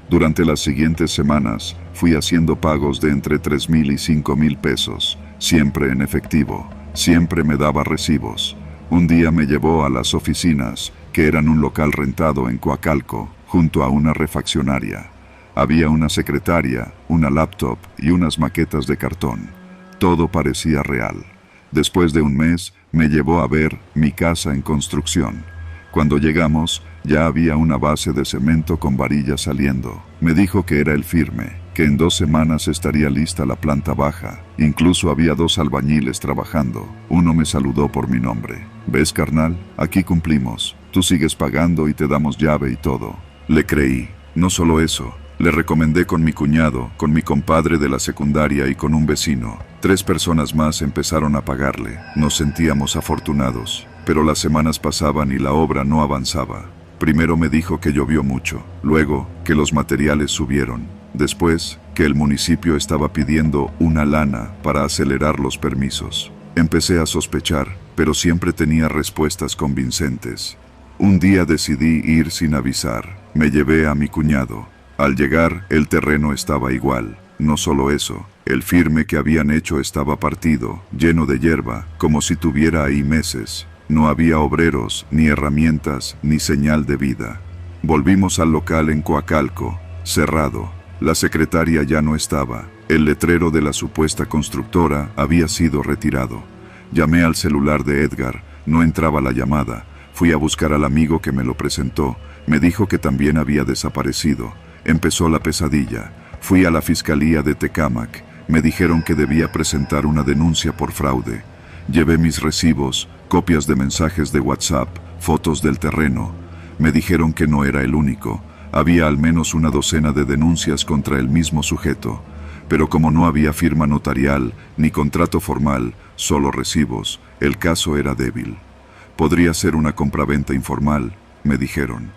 S1: Durante las siguientes semanas, fui haciendo pagos de entre 3,000 y 5,000 pesos, siempre en efectivo. Siempre me daba recibos. Un día me llevó a las oficinas, que eran un local rentado en Coacalco, junto a una refaccionaria. Había una secretaria, una laptop y unas maquetas de cartón. Todo parecía real. Después de un mes, me llevó a ver mi casa en construcción. Cuando llegamos, ya había una base de cemento con varillas saliendo. Me dijo que era el firme, que en 2 semanas estaría lista la planta baja. Incluso había 2 albañiles trabajando. Uno me saludó por mi nombre. ¿Ves, carnal? Aquí cumplimos. Tú sigues pagando y te damos llave y todo. Le creí. No solo eso. Le recomendé con mi cuñado, con mi compadre de la secundaria y con un vecino. 3 personas más empezaron a pagarle. Nos sentíamos afortunados. Pero las semanas pasaban y la obra no avanzaba. Primero me dijo que llovió mucho, luego que los materiales subieron. Después, que el municipio estaba pidiendo una lana para acelerar los permisos. Empecé a sospechar, pero siempre tenía respuestas convincentes. Un día decidí ir sin avisar. Me llevé a mi cuñado. Al llegar, el terreno estaba igual. No solo eso, el firme que habían hecho estaba partido, lleno de hierba, como si tuviera ahí meses. No había obreros, ni herramientas, ni señal de vida. Volvimos al local en Coacalco, cerrado. La secretaria ya no estaba. El letrero de la supuesta constructora había sido retirado. Llamé al celular de Edgar, no entraba la llamada. Fui a buscar al amigo que me lo presentó. Me dijo que también había desaparecido. Empezó la pesadilla. Fui a la fiscalía de Tecámac. Me dijeron que debía presentar una denuncia por fraude. Llevé mis recibos, copias de mensajes de WhatsApp, fotos del terreno. Me dijeron que no era el único. Había al menos una docena de denuncias contra el mismo sujeto. Pero como no había firma notarial, ni contrato formal, solo recibos, el caso era débil. Podría ser una compraventa informal, me dijeron.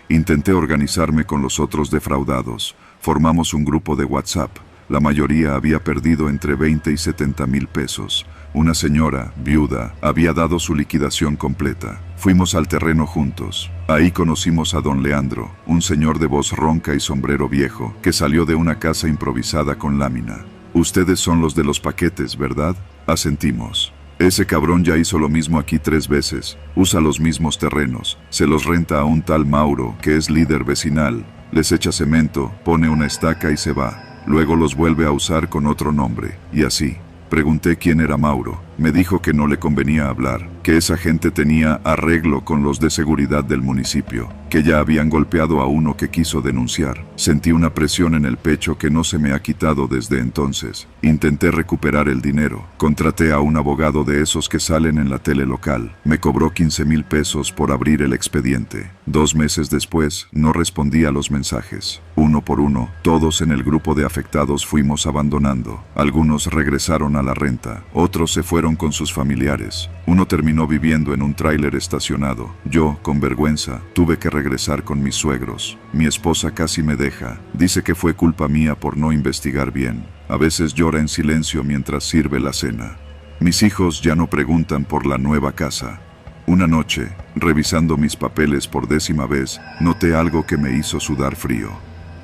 S1: Intenté organizarme con los otros defraudados. Formamos un grupo de WhatsApp. La mayoría había perdido entre 20 y 70 mil pesos. Una señora, viuda, había dado su liquidación completa. Fuimos al terreno juntos. Ahí conocimos a don Leandro, un señor de voz ronca y sombrero viejo, que salió de una casa improvisada con lámina. Ustedes son los de los paquetes, ¿verdad? Asentimos. Ese cabrón ya hizo lo mismo aquí 3 veces. Usa los mismos terrenos. Se los renta a un tal Mauro, que es líder vecinal. Les echa cemento, pone una estaca y se va. Luego los vuelve a usar con otro nombre, y así. Pregunté quién era Mauro. Me dijo que no le convenía hablar, que esa gente tenía arreglo con los de seguridad del municipio, que ya habían golpeado a uno que quiso denunciar. Sentí una presión en el pecho que no se me ha quitado desde entonces. Intenté recuperar el dinero. Contraté a un abogado de esos que salen en la tele local. Me cobró 15,000 pesos por abrir el expediente. 2 meses después, no respondí a los mensajes. Uno por uno, todos en el grupo de afectados fuimos abandonando. Algunos regresaron a la renta, otros se fueron con sus familiares. Uno terminó viviendo en un tráiler estacionado. Yo, con vergüenza, tuve que regresar con mis suegros. Mi esposa casi me deja. Dice que fue culpa mía por no investigar bien. A veces llora en silencio mientras sirve la cena. Mis hijos ya no preguntan por la nueva casa. Una noche, revisando mis papeles por 10ª vez, noté algo que me hizo sudar frío.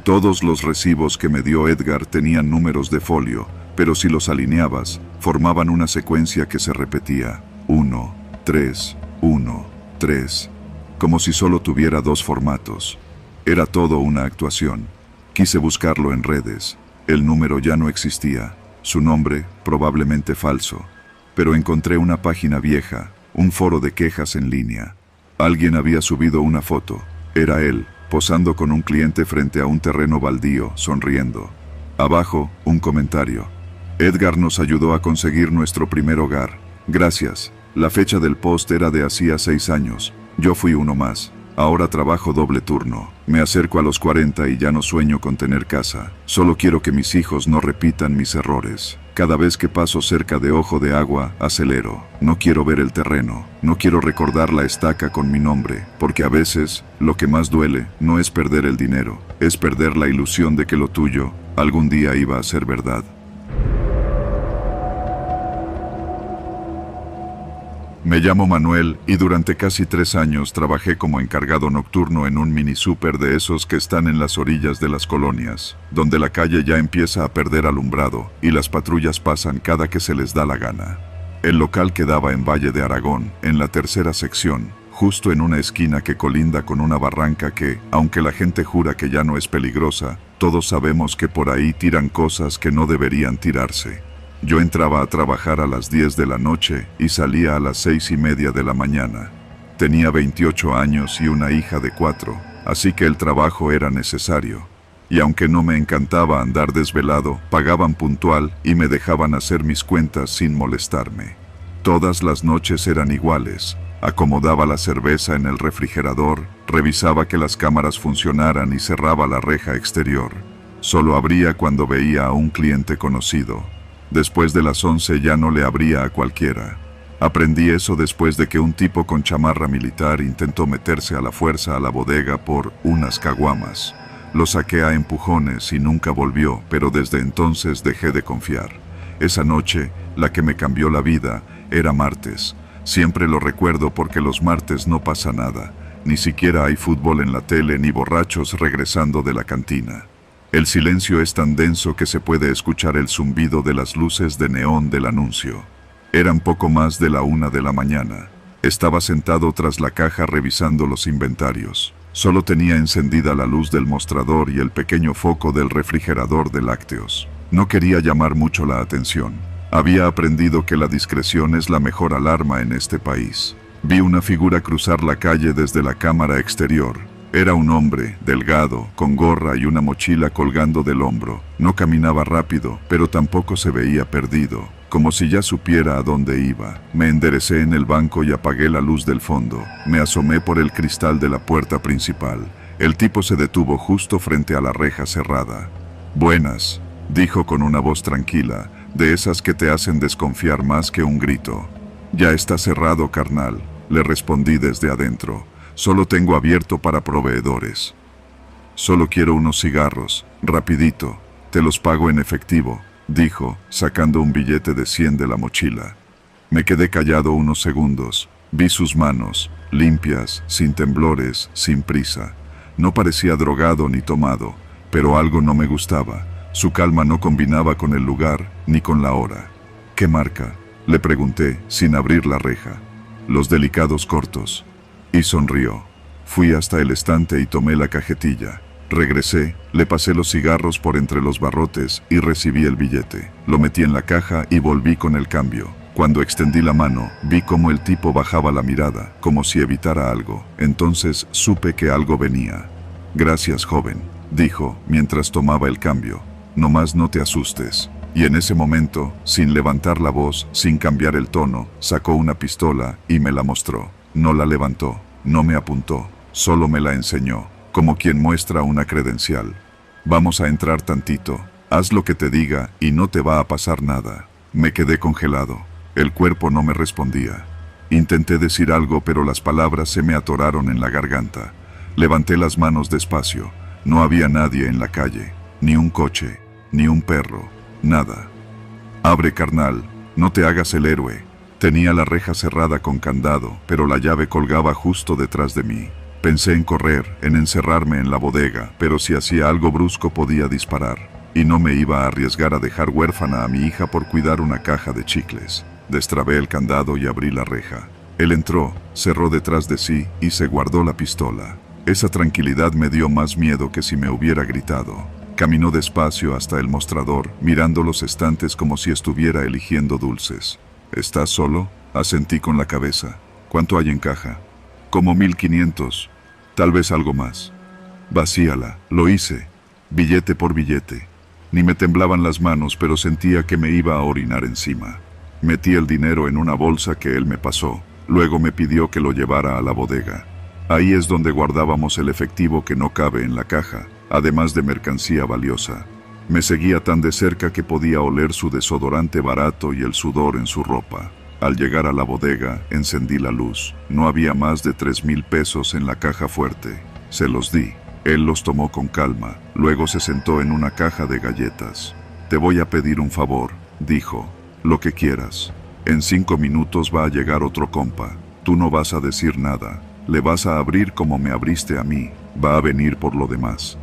S1: Todos los recibos que me dio Edgar tenían números de folio, pero si los alineabas, formaban una secuencia que se repetía. 1, 3, 1, 3. Como si solo tuviera 2 formatos. Era todo una actuación. Quise buscarlo en redes. El número ya no existía. Su nombre, probablemente falso. Pero encontré una página vieja, un foro de quejas en línea. Alguien había subido una foto. Era él, posando con un cliente frente a un terreno baldío, sonriendo. Abajo, un comentario. Edgar nos ayudó a conseguir nuestro primer hogar. Gracias. La fecha del post era de hacía 6 años. Yo fui uno más. Ahora trabajo doble turno. Me acerco a los 40 y ya no sueño con tener casa. Solo quiero que mis hijos no repitan mis errores. Cada vez que paso cerca de Ojo de Agua, acelero. No quiero ver el terreno. No quiero recordar la estaca con mi nombre. Porque a veces, lo que más duele, no es perder el dinero. Es perder la ilusión de que lo tuyo, algún día iba a ser verdad. Me llamo Manuel y durante casi 3 años trabajé como encargado nocturno en un mini súper de esos que están en las orillas de las colonias, donde la calle ya empieza a perder alumbrado y las patrullas pasan cada que se les da la gana. El local quedaba en Valle de Aragón, en la 3ª sección, justo en una esquina que colinda con una barranca que, aunque la gente jura que ya no es peligrosa, todos sabemos que por ahí tiran cosas que no deberían tirarse. Yo entraba a trabajar a las 10 de la noche y salía a las 6:30 de la mañana. Tenía 28 años y una hija de 4, así que el trabajo era necesario. Y aunque no me encantaba andar desvelado, pagaban puntual y me dejaban hacer mis cuentas sin molestarme. Todas las noches eran iguales. Acomodaba la cerveza en el refrigerador, revisaba que las cámaras funcionaran y cerraba la reja exterior. Solo abría cuando veía a un cliente conocido. Después de las 11 ya no le abría a cualquiera. Aprendí eso después de que un tipo con chamarra militar intentó meterse a la fuerza a la bodega por unas caguamas. Lo saqué a empujones y nunca volvió, pero desde entonces dejé de confiar. Esa noche, la que me cambió la vida, era martes. Siempre lo recuerdo porque los martes no pasa nada. Ni siquiera hay fútbol en la tele ni borrachos regresando de la cantina. El silencio es tan denso que se puede escuchar el zumbido de las luces de neón del anuncio. Eran poco más de la 1 de la mañana. Estaba sentado tras la caja revisando los inventarios. Solo tenía encendida la luz del mostrador y el pequeño foco del refrigerador de lácteos. No quería llamar mucho la atención. Había aprendido que la discreción es la mejor alarma en este país. Vi una figura cruzar la calle desde la cámara exterior. Era un hombre, delgado, con gorra y una mochila colgando del hombro. No caminaba rápido, pero tampoco se veía perdido, como si ya supiera a dónde iba. Me enderecé en el banco y apagué la luz del fondo. Me asomé por el cristal de la puerta principal. El tipo se detuvo justo frente a la reja cerrada. «Buenas», dijo con una voz tranquila, de esas que te hacen desconfiar más que un grito. «Ya está cerrado, carnal», le respondí desde adentro. «Solo tengo abierto para proveedores. Solo quiero unos cigarros, rapidito, te los pago en efectivo», dijo, sacando un billete de 100 de la mochila. Me quedé callado unos segundos. Vi sus manos, limpias, sin temblores, sin prisa. No parecía drogado ni tomado, pero algo no me gustaba. Su calma no combinaba con el lugar ni con la hora. «¿Qué marca?», le pregunté, sin abrir la reja. «Los delicados cortos». Y sonrió. Fui hasta el estante y tomé la cajetilla. Regresé, le pasé los cigarros por entre los barrotes y recibí el billete. Lo metí en la caja y volví con el cambio. Cuando extendí la mano, vi cómo el tipo bajaba la mirada, como si evitara algo. Entonces supe que algo venía. «Gracias, joven», dijo, mientras tomaba el cambio. «Nomás no te asustes». Y en ese momento, sin levantar la voz, sin cambiar el tono, sacó una pistola y me la mostró. No la levantó, no me apuntó, solo me la enseñó, como quien muestra una credencial. «Vamos a entrar tantito, haz lo que te diga y no te va a pasar nada». Me quedé congelado, el cuerpo no me respondía. Intenté decir algo, pero las palabras se me atoraron en la garganta. Levanté las manos despacio, no había nadie en la calle, ni un coche, ni un perro, nada. «Abre, carnal, no te hagas el héroe». Tenía la reja cerrada con candado, pero la llave colgaba justo detrás de mí. Pensé en correr, en encerrarme en la bodega, pero si hacía algo brusco podía disparar. Y no me iba a arriesgar a dejar huérfana a mi hija por cuidar una caja de chicles. Destrabé el candado y abrí la reja. Él entró, cerró detrás de sí y se guardó la pistola. Esa tranquilidad me dio más miedo que si me hubiera gritado. Caminó despacio hasta el mostrador, mirando los estantes como si estuviera eligiendo dulces. «¿Estás solo?», asentí con la cabeza. «¿Cuánto hay en caja?». «Como 1500, tal vez algo más». «Vacíala», lo hice, billete por billete. Ni me temblaban las manos, pero sentía que me iba a orinar encima. Metí el dinero en una bolsa que él me pasó. Luego me pidió que lo llevara a la bodega. Ahí es donde guardábamos el efectivo que no cabe en la caja, además de mercancía valiosa. Me seguía tan de cerca que podía oler su desodorante barato y el sudor en su ropa. Al llegar a la bodega, encendí la luz. No había más de 3,000 pesos en la caja fuerte. Se los di. Él los tomó con calma. Luego se sentó en una caja de galletas. «Te voy a pedir un favor», dijo. «Lo que quieras. En 5 minutos va a llegar otro compa. Tú no vas a decir nada. Le vas a abrir como me abriste a mí. Va a venir por lo demás».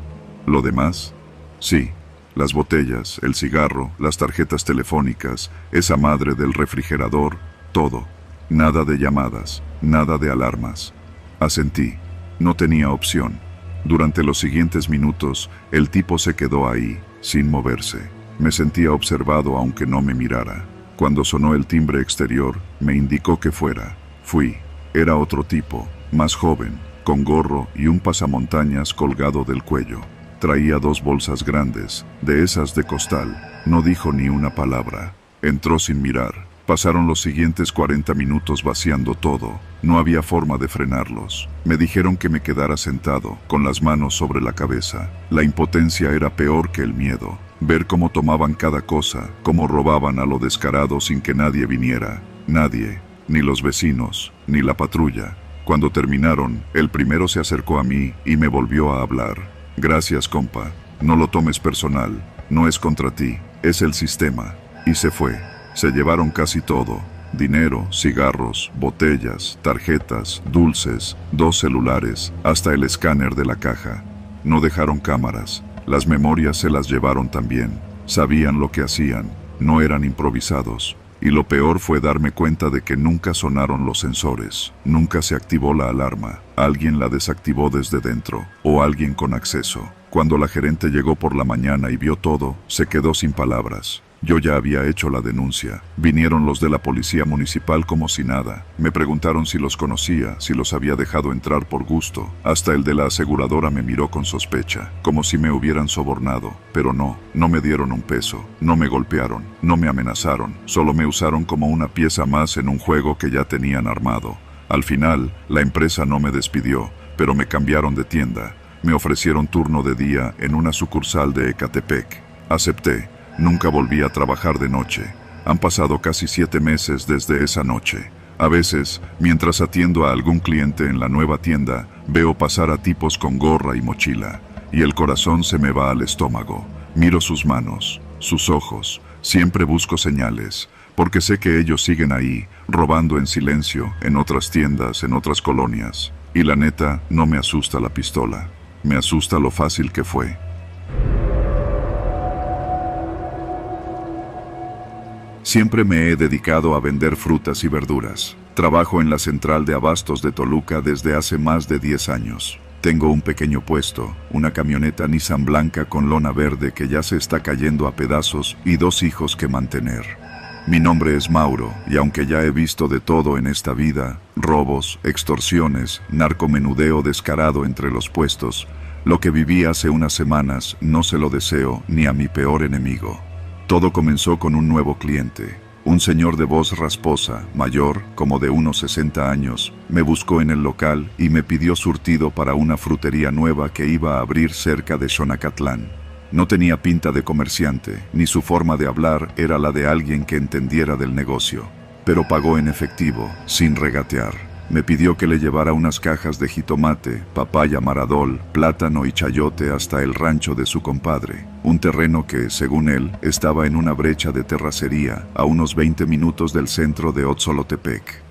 S1: «¿Lo demás?». «Sí. Las botellas, el cigarro, las tarjetas telefónicas, esa madre del refrigerador, todo. Nada de llamadas, nada de alarmas». Asentí. No tenía opción. Durante los siguientes minutos, el tipo se quedó ahí, sin moverse. Me sentía observado aunque no me mirara. Cuando sonó el timbre exterior, me indicó que fuera. Fui. Era otro tipo, más joven, con gorro y un pasamontañas colgado del cuello. Traía 2 bolsas grandes, de esas de costal. No dijo ni una palabra. Entró sin mirar. Pasaron los siguientes 40 minutos vaciando todo. No había forma de frenarlos. Me dijeron que me quedara sentado, con las manos sobre la cabeza. La impotencia era peor que el miedo. Ver cómo tomaban cada cosa, cómo robaban a lo descarado sin que nadie viniera. Nadie, ni los vecinos, ni la patrulla. Cuando terminaron, el primero se acercó a mí y me volvió a hablar. Gracias, compa. No lo tomes personal. No es contra ti, es el sistema. Y se fue. Se llevaron casi todo. Dinero, cigarros, botellas, tarjetas, dulces, 2 celulares, hasta el escáner de la caja. No dejaron cámaras. Las memorias se las llevaron también. Sabían lo que hacían. No eran improvisados. Y lo peor fue darme cuenta de que nunca sonaron los sensores. Nunca se activó la alarma. Alguien la desactivó desde dentro. O alguien con acceso. Cuando la gerente llegó por la mañana y vio todo, se quedó sin palabras. Yo ya había hecho la denuncia. Vinieron los de la policía municipal como si nada. Me preguntaron si los conocía, si los había dejado entrar por gusto. Hasta el de la aseguradora me miró con sospecha, como si me hubieran sobornado. Pero no me dieron un peso, no me golpearon, no me amenazaron. Solo me usaron como una pieza más en un juego que ya tenían armado. Al final, la empresa no me despidió, pero me cambiaron de tienda. Me ofrecieron turno de día en una sucursal de Ecatepec. Acepté. Nunca volví a trabajar de noche. Han pasado casi 7 meses desde esa noche. A veces, mientras atiendo a algún cliente en la nueva tienda, veo pasar a tipos con gorra y mochila, y el corazón se me va al estómago. Miro sus manos, sus ojos, siempre busco señales, porque sé que ellos siguen ahí, robando en silencio, en otras tiendas, en otras colonias. Y la neta, no me asusta la pistola. Me asusta lo fácil que fue. Siempre me he dedicado a vender frutas y verduras. Trabajo en la central de abastos de Toluca desde hace más de 10 años. Tengo un pequeño puesto, una camioneta Nissan blanca con lona verde que ya se está cayendo a pedazos y 2 hijos que mantener. Mi nombre es Mauro, y aunque ya he visto de todo en esta vida, robos, extorsiones, narcomenudeo descarado entre los puestos, lo que viví hace unas semanas no se lo deseo ni a mi peor enemigo. Todo comenzó con un nuevo cliente. Un señor de voz rasposa, mayor, como de unos 60 años, me buscó en el local y me pidió surtido para una frutería nueva que iba a abrir cerca de Xonacatlán. No tenía pinta de comerciante, ni su forma de hablar era la de alguien que entendiera del negocio. Pero pagó en efectivo, sin regatear. Me pidió que le llevara unas cajas de jitomate, papaya maradol, plátano y chayote hasta el rancho de su compadre, un terreno que, según él, estaba en una brecha de terracería a unos 20 minutos del centro de Otzolotepec.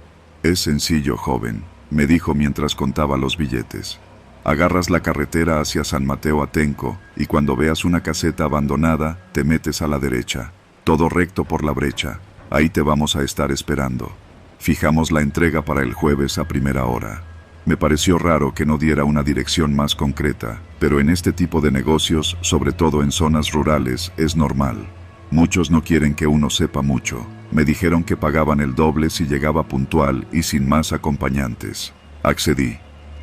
S1: Es sencillo, joven, me dijo mientras contaba los billetes. Agarras la carretera hacia San Mateo Atenco y cuando veas una caseta abandonada, te metes a la derecha, todo recto por la brecha. Ahí te vamos a estar esperando. Fijamos la entrega para el jueves a primera hora. Me pareció raro que no diera una dirección más concreta, pero en este tipo de negocios, sobre todo en zonas rurales, es normal. Muchos no quieren que uno sepa mucho. Me dijeron que pagaban el doble si llegaba puntual y sin más acompañantes. Accedí.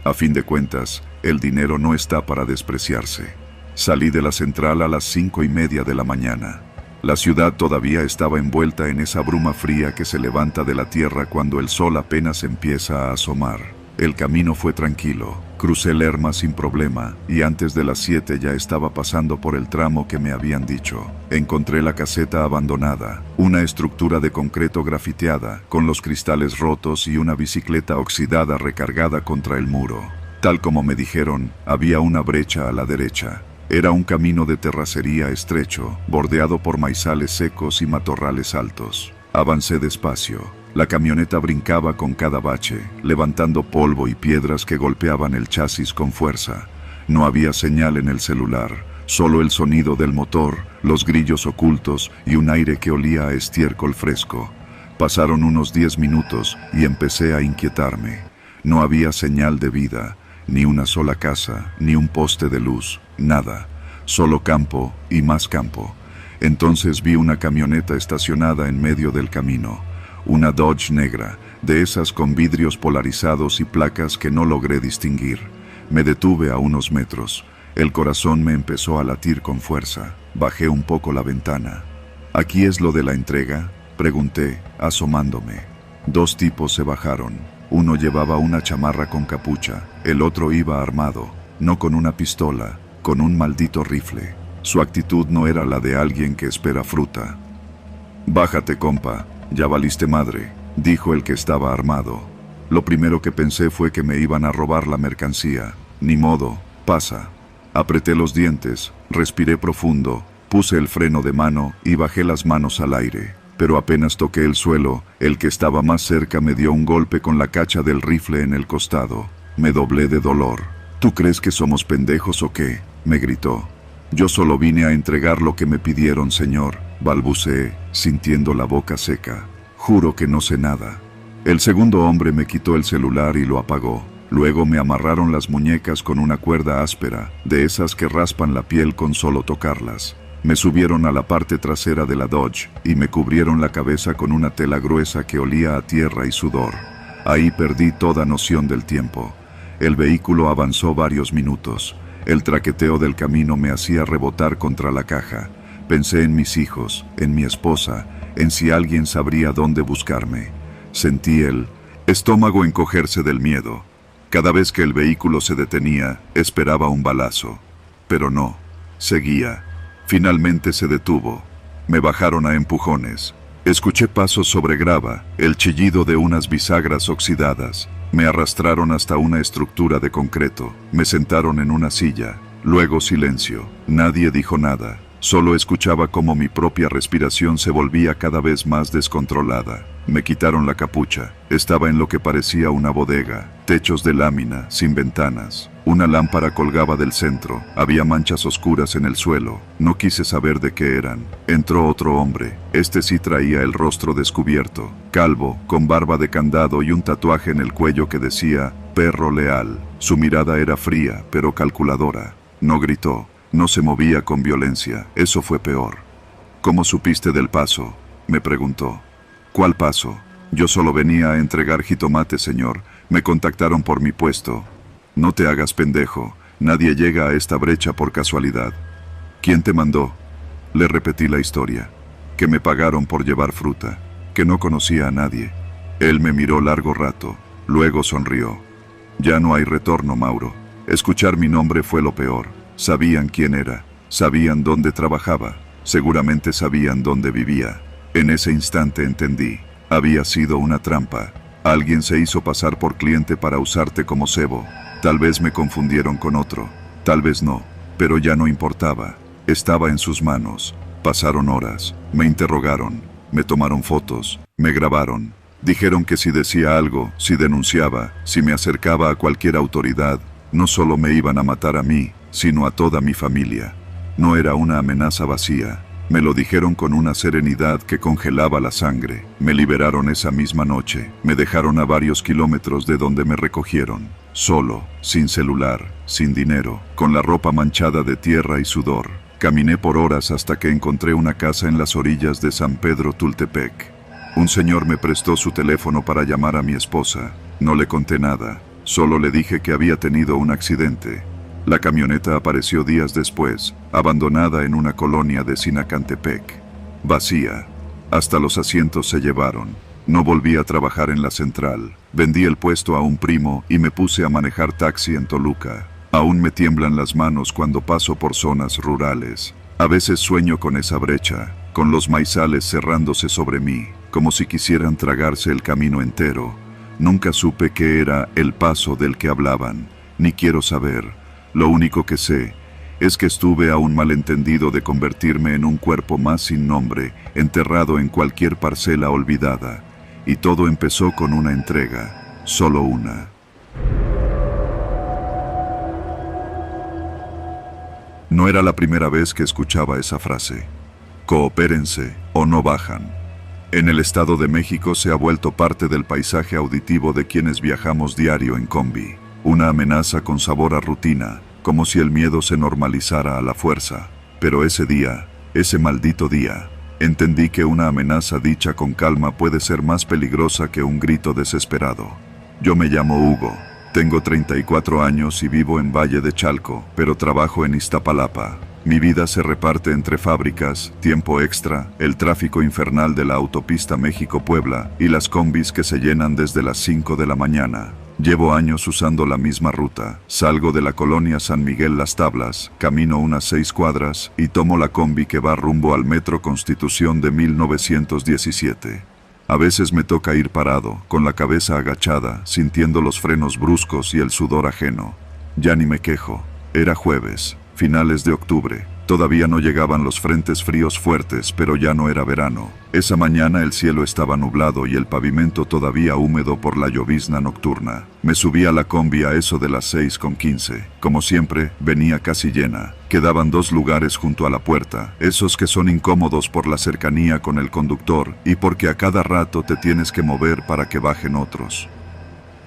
S1: A fin de cuentas, el dinero no está para despreciarse. Salí de la central a las 5:30 de la mañana. La ciudad todavía estaba envuelta en esa bruma fría que se levanta de la tierra cuando el sol apenas empieza a asomar. El camino fue tranquilo, crucé Lerma sin problema y antes de las 7 ya estaba pasando por el tramo que me habían dicho. Encontré la caseta abandonada, una estructura de concreto grafiteada, con los cristales rotos y una bicicleta oxidada recargada contra el muro. Tal como me dijeron, había una brecha a la derecha. Era un camino de terracería estrecho, bordeado por maizales secos y matorrales altos. Avancé despacio. La camioneta brincaba con cada bache, levantando polvo y piedras que golpeaban el chasis con fuerza. No había señal en el celular, solo el sonido del motor, los grillos ocultos y un aire que olía a estiércol fresco. Pasaron unos 10 minutos y empecé a inquietarme. No había señal de vida. Ni una sola casa, ni un poste de luz, nada, solo campo y más campo. Entonces vi una camioneta estacionada en medio del camino, una Dodge negra, de esas con vidrios polarizados y placas que no logré distinguir. Me detuve a unos metros, el corazón me empezó a latir con fuerza, bajé un poco la ventana. ¿Aquí es lo de la entrega?, pregunté, asomándome. 2 tipos se bajaron. Uno llevaba una chamarra con capucha, el otro iba armado, no con una pistola, con un maldito rifle. Su actitud no era la de alguien que espera fruta. «Bájate, compa, ya valiste madre», dijo el que estaba armado. Lo primero que pensé fue que me iban a robar la mercancía. Ni modo, pasa. Apreté los dientes, respiré profundo, puse el freno de mano y bajé las manos al aire. Pero apenas toqué el suelo, el que estaba más cerca me dio un golpe con la cacha del rifle en el costado. Me doblé de dolor. ¿Tú crees que somos pendejos o qué?, me gritó. Yo solo vine a entregar lo que me pidieron, señor, balbuceé, sintiendo la boca seca. Juro que no sé nada. El segundo hombre me quitó el celular y lo apagó. Luego me amarraron las muñecas con una cuerda áspera, de esas que raspan la piel con solo tocarlas. Me subieron a la parte trasera de la Dodge y me cubrieron la cabeza con una tela gruesa que olía a tierra y sudor. Ahí perdí toda noción del tiempo. El vehículo avanzó varios minutos. El traqueteo del camino me hacía rebotar contra la caja. Pensé en mis hijos, en mi esposa, en si alguien sabría dónde buscarme. Sentí el estómago encogerse del miedo. Cada vez que el vehículo se detenía, esperaba un balazo. Pero no, seguía. Finalmente se detuvo. Me bajaron a empujones. Escuché pasos sobre grava, el chillido de unas bisagras oxidadas. Me arrastraron hasta una estructura de concreto. Me sentaron en una silla. Luego silencio. Nadie dijo nada. Solo escuchaba cómo mi propia respiración se volvía cada vez más descontrolada. Me quitaron la capucha. Estaba en lo que parecía una bodega. Techos de lámina, sin ventanas. Una lámpara colgaba del centro. Había manchas oscuras en el suelo. No quise saber de qué eran. Entró otro hombre. Este sí traía el rostro descubierto. Calvo, con barba de candado y un tatuaje en el cuello que decía «Perro leal». Su mirada era fría, pero calculadora. No gritó. No se movía con violencia. Eso fue peor. «¿Cómo supiste del paso?», me preguntó. «¿Cuál paso? Yo solo venía a entregar jitomate, señor. Me contactaron por mi puesto». «No te hagas pendejo. Nadie llega a esta brecha por casualidad». «¿Quién te mandó?». Le repetí la historia. Que me pagaron por llevar fruta. Que no conocía a nadie. Él me miró largo rato. Luego sonrió. «Ya no hay retorno, Mauro. Escuchar mi nombre fue lo peor. Sabían quién era. Sabían dónde trabajaba. Seguramente sabían dónde vivía. En ese instante entendí. Había sido una trampa. Alguien se hizo pasar por cliente para usarte como cebo. Tal vez me confundieron con otro. Tal vez no. Pero ya no importaba. Estaba en sus manos. Pasaron horas. Me interrogaron. Me tomaron fotos. Me grabaron. Dijeron que si decía algo, si denunciaba, si me acercaba a cualquier autoridad, no solo me iban a matar a mí, sino a toda mi familia. No era una amenaza vacía. Me lo dijeron con una serenidad que congelaba la sangre. Me liberaron esa misma noche. Me dejaron a varios kilómetros de donde me recogieron. Solo, sin celular, sin dinero, con la ropa manchada de tierra y sudor. Caminé por horas hasta que encontré una casa en las orillas de San Pedro Tultepec. Un señor me prestó su teléfono para llamar a mi esposa. No le conté nada. Solo le dije que había tenido un accidente. La camioneta apareció días después, abandonada en una colonia de Sinacantepec. Vacía. Hasta los asientos se llevaron. No volví a trabajar en la central. Vendí el puesto a un primo y me puse a manejar taxi en Toluca. Aún me tiemblan las manos cuando paso por zonas rurales. A veces sueño con esa brecha, con los maizales cerrándose sobre mí, como si quisieran tragarse el camino entero. Nunca supe qué era el paso del que hablaban, ni quiero saber. Lo único que sé es que estuve a un malentendido de convertirme en un cuerpo más sin nombre, enterrado en cualquier parcela olvidada. Y todo empezó con una entrega, solo una. No era la primera vez que escuchaba esa frase. Coopérense o no bajan. En el Estado de México se ha vuelto parte del paisaje auditivo de quienes viajamos diario en combi. Una amenaza con sabor a rutina, como si el miedo se normalizara a la fuerza. Pero ese día, ese maldito día, entendí que una amenaza dicha con calma puede ser más peligrosa que un grito desesperado. Yo me llamo Hugo, tengo 34 años y vivo en Valle de Chalco, pero trabajo en Iztapalapa. Mi vida se reparte entre fábricas, tiempo extra, el tráfico infernal de la autopista México-Puebla y las combis que se llenan desde las 5 de la mañana. Llevo años usando la misma ruta. Salgo de la colonia San Miguel Las Tablas, camino unas 6 cuadras y tomo la combi que va rumbo al Metro Constitución de 1917. A veces me toca ir parado, con la cabeza agachada, sintiendo los frenos bruscos y el sudor ajeno. Ya ni me quejo. Era jueves. finales de octubre. Todavía no llegaban los frentes fríos fuertes, pero ya no era verano. Esa mañana el cielo estaba nublado y el pavimento todavía húmedo por la llovizna nocturna. Me subí a la combi a eso de las 6:15. Como siempre, venía casi llena. Quedaban 2 lugares junto a la puerta, esos que son incómodos por la cercanía con el conductor y porque a cada rato te tienes que mover para que bajen otros.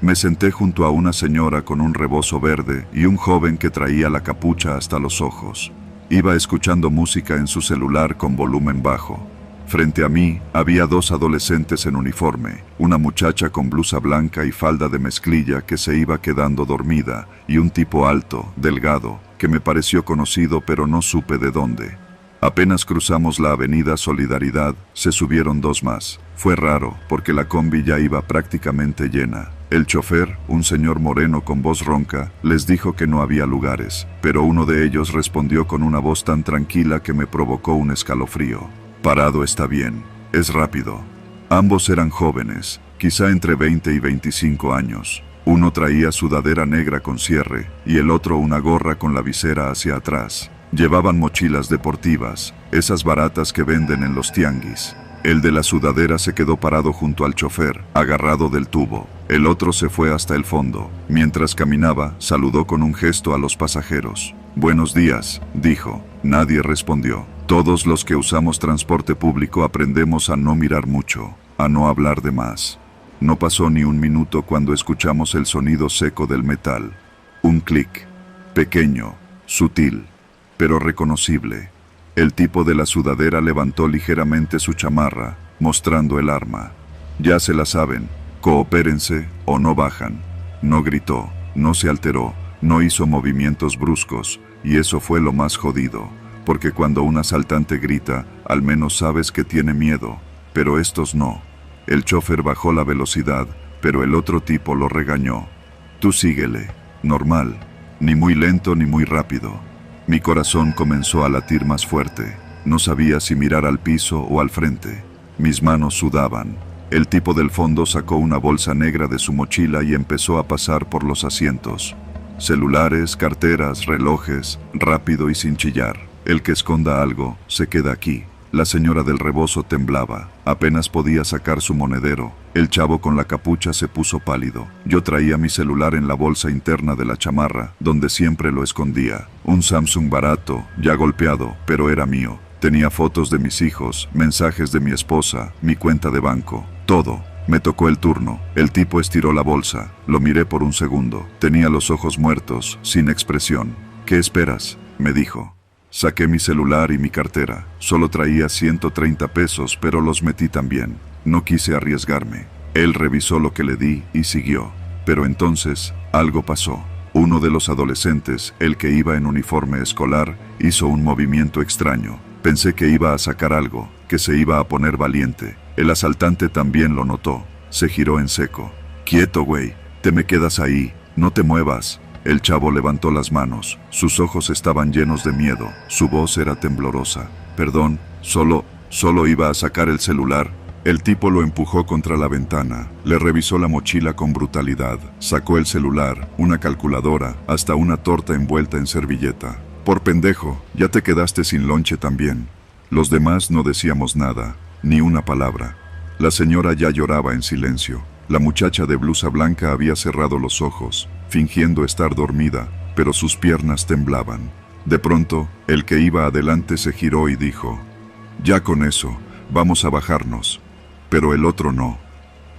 S1: Me senté junto a una señora con un rebozo verde y un joven que traía la capucha hasta los ojos. Iba escuchando música en su celular con volumen bajo. Frente a mí había 2 adolescentes en uniforme, una muchacha con blusa blanca y falda de mezclilla que se iba quedando dormida, y un tipo alto, delgado, que me pareció conocido pero no supe de dónde. Apenas cruzamos la avenida Solidaridad, se subieron 2 más. Fue raro, porque la combi ya iba prácticamente llena. El chofer, un señor moreno con voz ronca, les dijo que no había lugares, pero uno de ellos respondió con una voz tan tranquila que me provocó un escalofrío. Parado está bien, es rápido. Ambos eran jóvenes, quizá entre 20 y 25 años. Uno traía sudadera negra con cierre, y el otro una gorra con la visera hacia atrás. Llevaban mochilas deportivas, esas baratas que venden en los tianguis. El de la sudadera se quedó parado junto al chofer, agarrado del tubo. El otro se fue hasta el fondo. Mientras caminaba, saludó con un gesto a los pasajeros. «Buenos días», dijo. Nadie respondió. Todos los que usamos transporte público aprendemos a no mirar mucho, a no hablar de más. No pasó ni un minuto cuando escuchamos el sonido seco del metal. Un clic. Pequeño, sutil, pero reconocible. El tipo de la sudadera levantó ligeramente su chamarra, mostrando el arma. «Ya se la saben, coopérense o no bajan». No gritó, no se alteró, no hizo movimientos bruscos, y eso fue lo más jodido, porque cuando un asaltante grita, al menos sabes que tiene miedo, pero estos no. El chofer bajó la velocidad, pero el otro tipo lo regañó. «Tú síguele, normal, ni muy lento ni muy rápido». Mi corazón comenzó a latir más fuerte. No sabía si mirar al piso o al frente. Mis manos sudaban. El tipo del fondo sacó una bolsa negra de su mochila y empezó a pasar por los asientos. Celulares, carteras, relojes, rápido y sin chillar. El que esconda algo, se queda aquí. La señora del rebozo temblaba. Apenas podía sacar su monedero. El chavo con la capucha se puso pálido. Yo traía mi celular en la bolsa interna de la chamarra, donde siempre lo escondía. Un Samsung barato, ya golpeado, pero era mío. Tenía fotos de mis hijos, mensajes de mi esposa, mi cuenta de banco, todo. Me tocó el turno. El tipo estiró la bolsa. Lo miré por un segundo. Tenía los ojos muertos, sin expresión. «¿Qué esperas?», me dijo. Saqué mi celular y mi cartera. Solo traía 130 pesos, pero los metí también. No quise arriesgarme. Él revisó lo que le di y siguió. Pero entonces, algo pasó. Uno de los adolescentes, el que iba en uniforme escolar, hizo un movimiento extraño. Pensé que iba a sacar algo, que se iba a poner valiente. El asaltante también lo notó. Se giró en seco. «Quieto, güey. Te me quedas ahí. No te muevas». El chavo levantó las manos. Sus ojos estaban llenos de miedo. Su voz era temblorosa. «Perdón, solo iba a sacar el celular». El tipo lo empujó contra la ventana. Le revisó la mochila con brutalidad. Sacó el celular, una calculadora, hasta una torta envuelta en servilleta. «Por pendejo, ya te quedaste sin lonche también». Los demás no decíamos nada, ni una palabra. La señora ya lloraba en silencio. La muchacha de blusa blanca había cerrado los ojos, fingiendo estar dormida, pero sus piernas temblaban. De pronto, el que iba adelante se giró y dijo: «Ya con eso, vamos a bajarnos». Pero el otro no.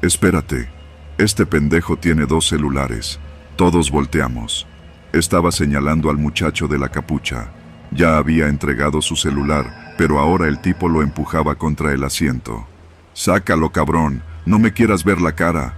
S1: «Espérate, este pendejo tiene 2 celulares». Todos volteamos. Estaba señalando al muchacho de la capucha. Ya había entregado su celular, pero ahora el tipo lo empujaba contra el asiento. «Sácalo, cabrón, no me quieras ver la cara».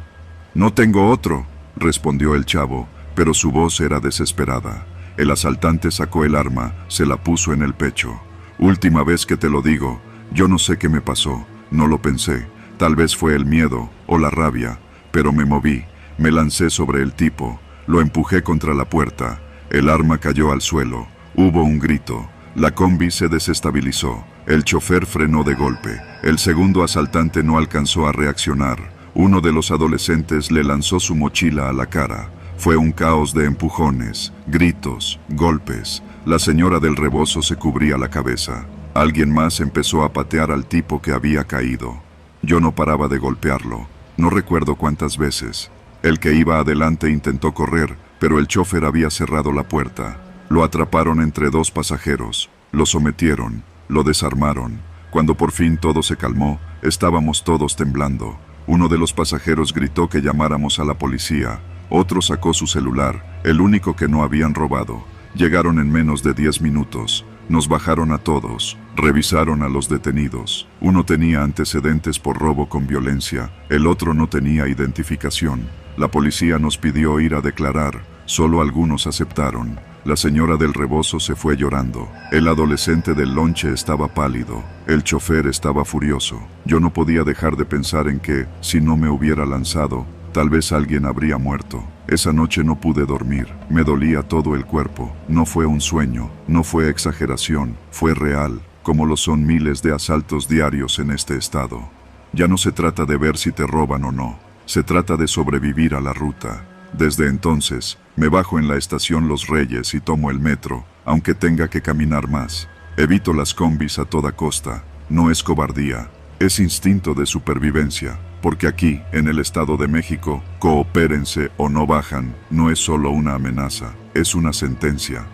S1: «No tengo otro», respondió el chavo, pero su voz era desesperada. El asaltante sacó el arma, se la puso en el pecho. «Última vez que te lo digo, yo no sé qué me pasó, no lo pensé, tal vez fue el miedo o la rabia, pero me moví, me lancé sobre el tipo, lo empujé contra la puerta, el arma cayó al suelo, hubo un grito, la combi se desestabilizó, el chofer frenó de golpe, el segundo asaltante no alcanzó a reaccionar, uno de los adolescentes le lanzó su mochila a la cara. Fue un caos de empujones, gritos, golpes. La señora del rebozo se cubría la cabeza. Alguien más empezó a patear al tipo que había caído. Yo no paraba de golpearlo. No recuerdo cuántas veces. El que iba adelante intentó correr, pero el chofer había cerrado la puerta. Lo atraparon entre dos pasajeros. Lo sometieron. Lo desarmaron. Cuando por fin todo se calmó, estábamos todos temblando. Uno de los pasajeros gritó que llamáramos a la policía. Otro sacó su celular, el único que no habían robado. Llegaron en menos de 10 minutos. Nos bajaron a todos. Revisaron a los detenidos. Uno tenía antecedentes por robo con violencia. El otro no tenía identificación. La policía nos pidió ir a declarar. Solo algunos aceptaron. La señora del rebozo se fue llorando. El adolescente del lonche estaba pálido. El chofer estaba furioso. Yo no podía dejar de pensar en que, si no me hubiera lanzado, tal vez alguien habría muerto. Esa noche no pude dormir. Me dolía todo el cuerpo. No fue un sueño, no fue exageración, fue real, como lo son miles de asaltos diarios en este estado. Ya no se trata de ver si te roban o no. Se trata de sobrevivir a la ruta. Desde entonces, me bajo en la estación Los Reyes y tomo el metro, aunque tenga que caminar más. Evito las combis a toda costa. No es cobardía, es instinto de supervivencia, porque aquí, en el Estado de México, coopérense o no bajan, no es solo una amenaza, es una sentencia.